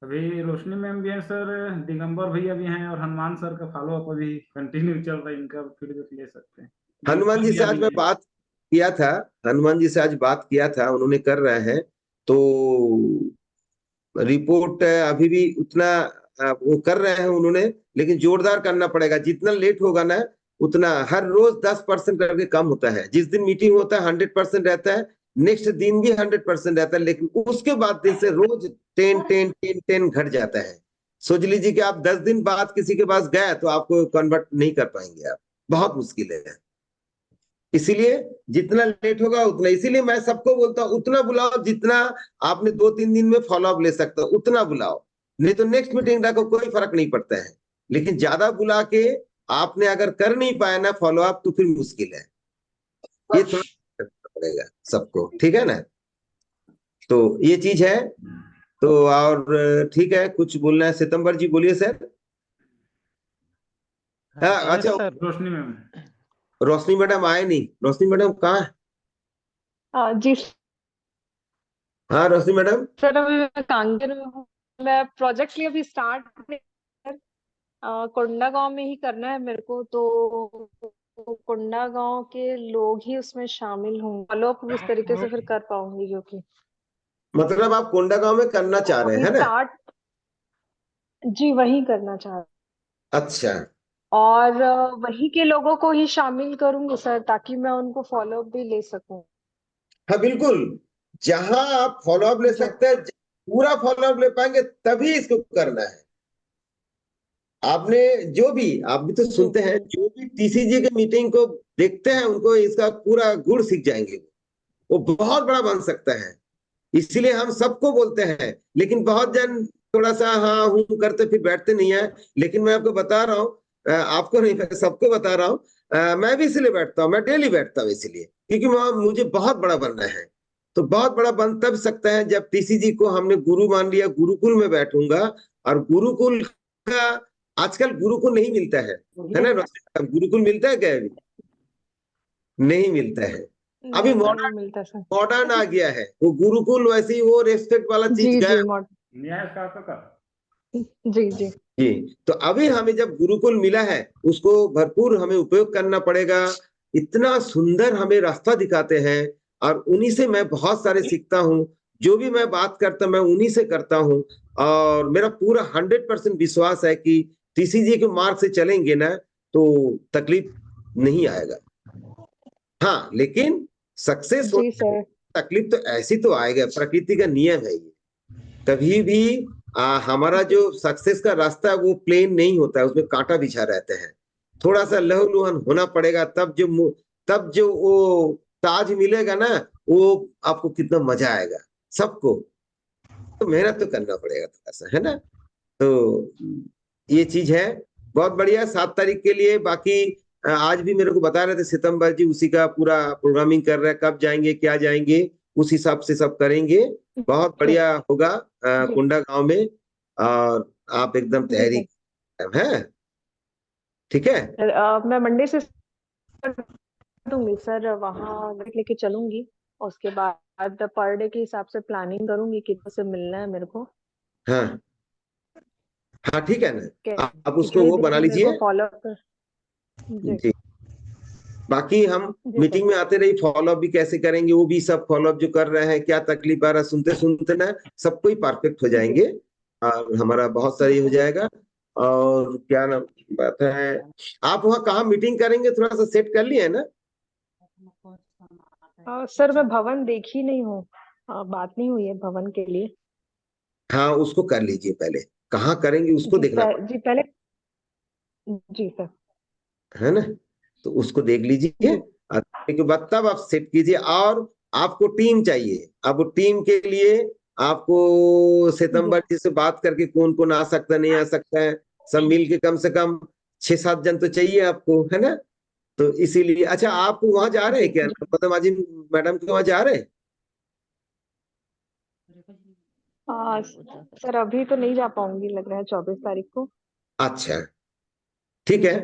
[SPEAKER 8] अभी रोशनी मैम भी हैं सर, दिगंबर भैया भी हैं और हनुमान सर का फॉलो अप अभी कंटिन्यू चल रहा है, इनका फीडबैक ले सकते हैं।
[SPEAKER 3] हनुमान जी से आज मैं बात किया था, हनुमान जी से आज बात किया था, उन्होंने कर रहे हैं। तो रिपोर्ट अभी भी उतना वो कर रहे हैं उन्होंने, लेकिन जोरदार करना पड़ेगा। जितना लेट होगा ना उतना, हर रोज 10% करके कम होता है। जिस दिन मीटिंग होता है 100% रहता है, नेक्स्ट दिन भी 100% रहता है, लेकिन उसके बाद दिन से रोज 10 घट जाता है। सोच लीजिए कि आप 10 दिन बाद किसी के पास गए तो आपको कन्वर्ट नहीं कर पाएंगे आप, बहुत मुश्किल है। इसीलिए जितना लेट होगा उतना, इसीलिए मैं सबको बोलता हूँ उतना बुलाओ जितना आपने 2-3 दिन में फॉलो अप ले सकते हो, उतना बुलाओ। नहीं तो नेक्स्ट मीटिंग रखो, कोई फर्क नहीं पड़ता है। लेकिन ज्यादा बुला के आपने अगर कर नहीं पाया ना फॉलो अप, तो फिर मुश्किल है। ये थोड़ा करना पड़ेगा सबको, ठीक है ना? तो ये चीज है। तो और ठीक है, कुछ बोलना है सितंबर जी? बोलिए सर। हाँ अच्छा,
[SPEAKER 8] रोशनी मैम,
[SPEAKER 3] रोशनी मैडम आए नहीं। रोशनी मैडम कहाँ है?
[SPEAKER 12] जी
[SPEAKER 3] हाँ रोशनी मैडम।
[SPEAKER 12] सर, अभी मैं कांगेर में हूँ। मैं प्रोजेक्ट लिए अभी स्टार्ट कोंडा गांव में ही करना है मेरे को, तो कोंडा गांव के लोग ही उसमें शामिल हों, फॉलो अप इस तरीके से फिर कर पाऊंगी, क्योंकि
[SPEAKER 3] मतलब आप कोंडा गांव में करना चाह रहे हैं, है ना?
[SPEAKER 12] स्टार्ट जी वही करना चाह रही
[SPEAKER 3] अच्छा
[SPEAKER 12] और वही के लोगों को ही शामिल करूंगी सर, ताकि मैं उनको फॉलो अप भी ले सकूं।
[SPEAKER 3] हाँ बिल्कुल, जहां आप फॉलो अप ले सकते हैं, पूरा फॉलो अप ले पाएंगे तभी इसको करना है। आपने जो भी, आप भी तो सुनते हैं, जो भी टीसीजी के मीटिंग को देखते हैं उनको इसका पूरा गुण सीख जाएंगे, वो बहुत बड़ा बन सकता है। इसीलिए हम सबको बोलते हैं, लेकिन बहुत जन थोड़ा सा हाँ हूँ करते फिर बैठते नहीं है। लेकिन मैं आपको बता रहा हूँ, आपको नहीं, मैं सबको बता रहा हूँ, मैं भी इसलिए बैठता हूँ, मैं डेली बैठता हूँ इसलिए, क्योंकि मुझे बहुत बड़ा बनना है। तो बहुत बड़ा बन तब सकता है जब टीसीजी को हमने गुरु मान लिया, गुरुकुल में बैठूंगा। और गुरुकुल का, आजकल गुरुकुल नहीं मिलता है ना? गुरुकुल मिलता है क्या? अभी नहीं मिलता है। अभी मॉडर्न आ गया है वो गुरुकुल, वैसे ही वो रेस्पेक्ट वाला चीज गया।
[SPEAKER 12] जी जी
[SPEAKER 3] जी, तो अभी हमें जब गुरुकुल मिला है उसको भरपूर हमें उपयोग करना पड़ेगा। इतना सुंदर हमें रास्ता दिखाते हैं और उन्हीं से मैं बहुत सारे सीखता हूँ। जो भी मैं बात करता मैं उन्हीं से करता हूँ। और मेरा पूरा 100% विश्वास है कि टीसीजी के मार्ग से चलेंगे ना तो तकलीफ नहीं आएगा। हाँ लेकिन सक्सेस हो, तकलीफ तो ऐसी तो आएगा, प्रकृति का नियम है ये। कभी भी हमारा जो सक्सेस का रास्ता है वो प्लेन नहीं होता है, उसमें कांटा बिछा रहते हैं। थोड़ा सा लहूलुहान होना पड़ेगा, तब जो वो ताज मिलेगा ना, वो आपको कितना मजा आएगा सबको। तो मेहनत तो करना पड़ेगा थोड़ा सा, है ना? तो ये चीज है। बहुत बढ़िया। 7 तारीख के लिए बाकी आज भी मेरे को बता रहे थे सितंबर जी, उसी का पूरा प्रोग्रामिंग कर रहे हैं, कब जाएंगे क्या जाएंगे उस हिसाब से सब करेंगे। बहुत बढ़िया होगा
[SPEAKER 12] जी
[SPEAKER 3] कुंडा गांव में, और आप एकदम
[SPEAKER 12] जी
[SPEAKER 3] तैयारी
[SPEAKER 12] सर।
[SPEAKER 3] है, ठीक है।
[SPEAKER 12] मैं मंडे से दूंगी सर, वहाँ लेके चलूंगी। और उसके बाद पर डे के हिसाब से प्लानिंग करूंगी कितने से मिलना है मेरे को,
[SPEAKER 3] हाँ हाँ ठीक है ना, आप उसको
[SPEAKER 12] कितने
[SPEAKER 3] वो
[SPEAKER 12] दिन
[SPEAKER 3] बना
[SPEAKER 12] में मेरे को
[SPEAKER 3] लीजिए।
[SPEAKER 12] फॉलो अप कर। जी
[SPEAKER 3] जी, बाकी हम
[SPEAKER 12] जी सर।
[SPEAKER 3] मीटिंग में आते रही, फॉलो अप भी कैसे करेंगे वो भी सब फॉलो अप जो कर रहे हैं, क्या तकलीफ आ रहा है सुनते सुनते ना सबको ही परफेक्ट हो
[SPEAKER 12] जी
[SPEAKER 3] जाएंगे, और हमारा बहुत
[SPEAKER 12] जी
[SPEAKER 3] सारी हो
[SPEAKER 12] सर।
[SPEAKER 3] जाएगा। और क्या नाम बात है, आप वहाँ कहाँ मीटिंग करेंगे थोड़ा सा सेट कर लिए है ना?
[SPEAKER 12] सर मैं भवन देखी नहीं हूँ, बात नहीं हुई है भवन के लिए।
[SPEAKER 3] हाँ उसको कर लीजिए पहले, कहाँ करेंगे उसको देखना
[SPEAKER 12] जी पहले। जी सर।
[SPEAKER 3] पड़ेगा, है ना? तो उसको देख लीजिए,
[SPEAKER 12] जी
[SPEAKER 3] और देखने के बाद तब आप सेट कीजिए। और आपको टीम चाहिए, अब टीम के लिए आपको
[SPEAKER 12] जी
[SPEAKER 3] सितंबर जी से बात करके कौन कौन आ सकता है नहीं आ सकता है, सब मिल के कम से कम 6-7 जन तो चाहिए आपको, है ना? तो इसीलिए अच्छा, आप वहां जा रहे
[SPEAKER 12] जी
[SPEAKER 3] हैं क्या,
[SPEAKER 12] जी।
[SPEAKER 3] मतलब आज मैडम के वहां जा रहे हैं?
[SPEAKER 12] सर अभी तो नहीं जा पाऊंगी, लग रहा है 24 तारीख को।
[SPEAKER 3] अच्छा ठीक है।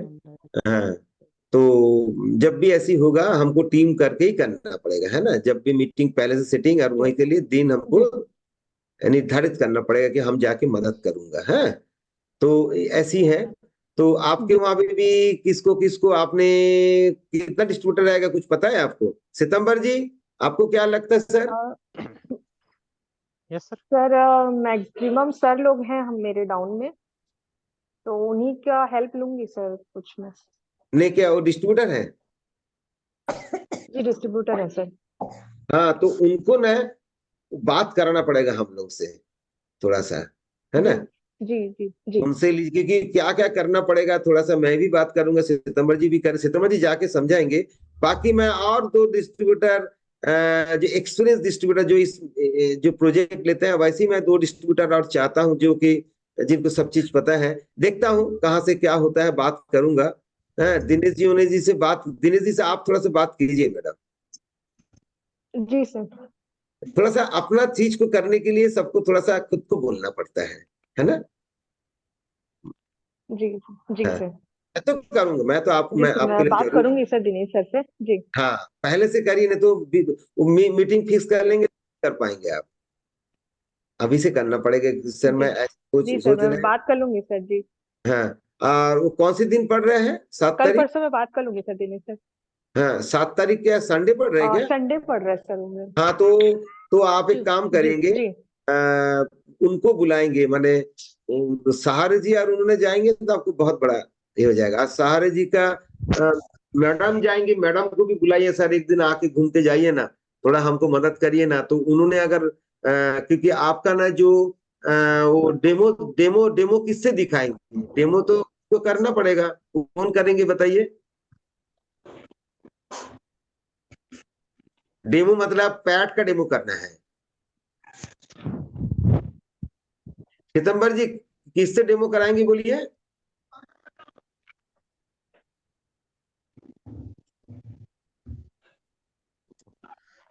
[SPEAKER 3] हाँ, तो जब भी ऐसी होगा हमको टीम करके ही करना पड़ेगा, है ना? जब भी मीटिंग पहले से सेटिंग, और
[SPEAKER 12] जी
[SPEAKER 3] वहीं के लिए दिन हमको
[SPEAKER 12] जी
[SPEAKER 3] निर्धारित करना पड़ेगा कि हम जाके मदद करूंगा, है। तो ऐसी है। तो आपके
[SPEAKER 12] जी
[SPEAKER 3] वहां पे भी किसको किसको आपने, कितना डिस्ट्रीब्यूटर रहेगा कुछ पता है आपको सितंबर जी? आपको क्या लगता है sir?
[SPEAKER 1] Yes sir.
[SPEAKER 12] Sir maximum sir लोग हैं हम मेरे डाउन में, तो उन्हीं का हेल्प लूंगी सर कुछ मैं।
[SPEAKER 3] नहीं क्या वो डिस्ट्रीब्यूटर है?
[SPEAKER 12] जी डिस्ट्रीब्यूटर है सर।
[SPEAKER 3] हाँ तो उनको ना बात कराना पड़ेगा हम लोग से थोड़ा सा, है
[SPEAKER 12] जी
[SPEAKER 3] ना?
[SPEAKER 12] जी जी जी
[SPEAKER 3] उनसे लीजिए कि क्या क्या करना पड़ेगा, थोड़ा सा मैं भी बात करूंगा, सितंबर जी भी कर, सितंबर जी जाके समझाएंगे। बाकी मैं और 2 डिस्ट्रीब्यूटर, जो एक्सपीरियंस डिस्ट्रीब्यूटर जो इस जो प्रोजेक्ट लेते हैं, वैसे ही मैं 2 डिस्ट्रीब्यूटर और चाहता हूं जो कि जिनको सब चीज पता है। देखता हूं कहाँ से क्या होता है, बात करूंगा। दिनेश जी से बात, दिनेश जी से आप थोड़ा सा बात कीजिए मैडम।
[SPEAKER 12] जी सर।
[SPEAKER 3] थोड़ा सा अपना चीज को करने के लिए सबको थोड़ा सा खुद को बोलना पड़ता है ना?
[SPEAKER 12] जी जी
[SPEAKER 3] हाँ,
[SPEAKER 12] सर।
[SPEAKER 3] मैं तो करूंगा, मैं तो
[SPEAKER 12] जी
[SPEAKER 3] मैं
[SPEAKER 12] सर
[SPEAKER 3] आपके
[SPEAKER 12] मैं
[SPEAKER 3] लिए
[SPEAKER 12] बात
[SPEAKER 3] जरूर।
[SPEAKER 12] करूंगी सर दिनेश सर से। जी
[SPEAKER 3] हाँ पहले से करिए, नहीं तो मीटिंग फिक्स कर लेंगे कर पाएंगे आप, अभी से करना पड़ेगा कि सर
[SPEAKER 12] जी
[SPEAKER 3] मैं
[SPEAKER 12] जी सर
[SPEAKER 3] सोच
[SPEAKER 12] मैं
[SPEAKER 3] रहे हैं।
[SPEAKER 12] बात कर लूंगी सर। जी
[SPEAKER 3] हाँ, और वो कौन से दिन पड़ रहे हैं, 7 तारीख?
[SPEAKER 12] परसों मैं बात कर लूंगी सर दिनेश सर।
[SPEAKER 3] हाँ 7 तारीख क्या संडे पड़ रहे हैं क्या?
[SPEAKER 12] संडे पड़ रहा है सर उन्हें।
[SPEAKER 3] हाँ तो आप एक काम
[SPEAKER 12] जी
[SPEAKER 3] करेंगे,
[SPEAKER 12] जी
[SPEAKER 3] आ, उनको बुलाएंगे, माने सहारे जी और उन्होंने जाएंगे तो आपको बहुत बड़ा ये हो जाएगा। आज सहारे जी का मैडम जाएंगे, मैडम को भी बुलाइए सर, एक दिन आके घूम के जाइए ना, थोड़ा हमको मदद करिए ना। तो उन्होंने अगर क्योंकि आपका ना जो वो डेमो डेमो डेमो किससे दिखाएंगे, डेमो तो करना पड़ेगा, कौन करेंगे बताइए? डेमो मतलब पैट का डेमो करना है। सितंबर जी किससे डेमो कराएंगे बोलिए?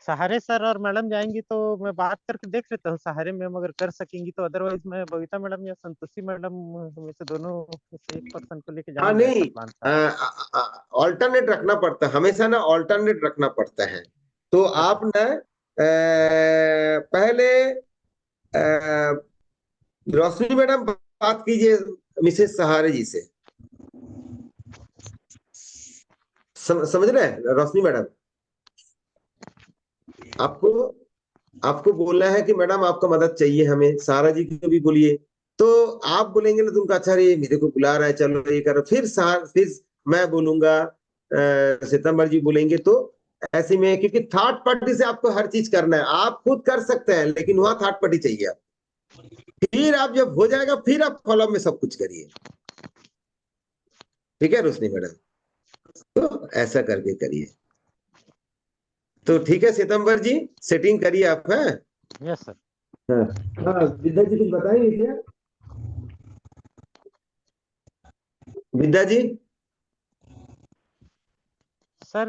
[SPEAKER 1] सहारे सर और मैडम जाएंगी तो मैं बात करके देख लेता हूँ, सहारे मैम अगर कर सकेंगी तो, अदरवाइज मैं बबीता मैडम या संतोषी मैडम में से दोनों में से एक पर्सन को लेके
[SPEAKER 3] हाँ
[SPEAKER 1] जाऊंगा, ऐसा
[SPEAKER 3] नहीं,
[SPEAKER 1] प्लान था।
[SPEAKER 3] ऑल्टरनेट रखना पड़ता है हमेशा ना, ऑल्टरनेट रखना पड़ता है। तो
[SPEAKER 1] यस सर।
[SPEAKER 3] आप ना पहले रोशनी मैडम बात कीजिए मिसेस सहारे जी से, समझ रहे हैं रोशनी मैडम? आपको आपको बोलना है कि मैडम आपका मदद चाहिए हमें, सहारा जी को भी बोलिए। तो आप बोलेंगे ना तुमको, अच्छा रे मेरे को बुला रहा है चलो ये करो, फिर मैं बोलूंगा, सितंबर जी बोलेंगे। तो ऐसे में क्योंकि थर्ड पार्टी से आपको हर चीज करना है, आप खुद कर सकते हैं लेकिन वहां थर्ड पार्टी चाहिए आप। फिर आप जब हो जाएगा फिर आप फॉलो में सब कुछ करिए, ठीक है रोशनी मैडम? तो ऐसा करके करिए। तो ठीक है सितंबर जी, सेटिंग करिए आप, है।
[SPEAKER 1] Yes sir.
[SPEAKER 3] हाँ हाँ, विद्या जी कुछ बताएंगे क्या? विद्या जी
[SPEAKER 1] सर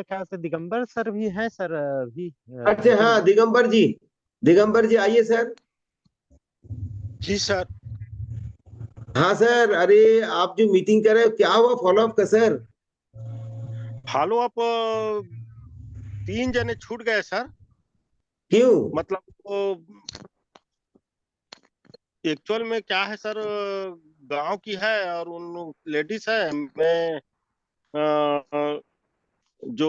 [SPEAKER 1] क्या से दिगंबर सर भी हैं सर भी
[SPEAKER 3] अच्छा हाँ दिगंबर जी आइए सर।
[SPEAKER 13] जी सर।
[SPEAKER 3] हाँ सर, अरे आप जो मीटिंग कर रहे हो क्या हुआ फॉलोअप का सर?
[SPEAKER 13] फॉलो अप 3 जने छूट गए सर।
[SPEAKER 3] क्यों?
[SPEAKER 13] मतलब एक्चुअल में क्या है सर, गांव की है और उन लेडीज है। मैं जो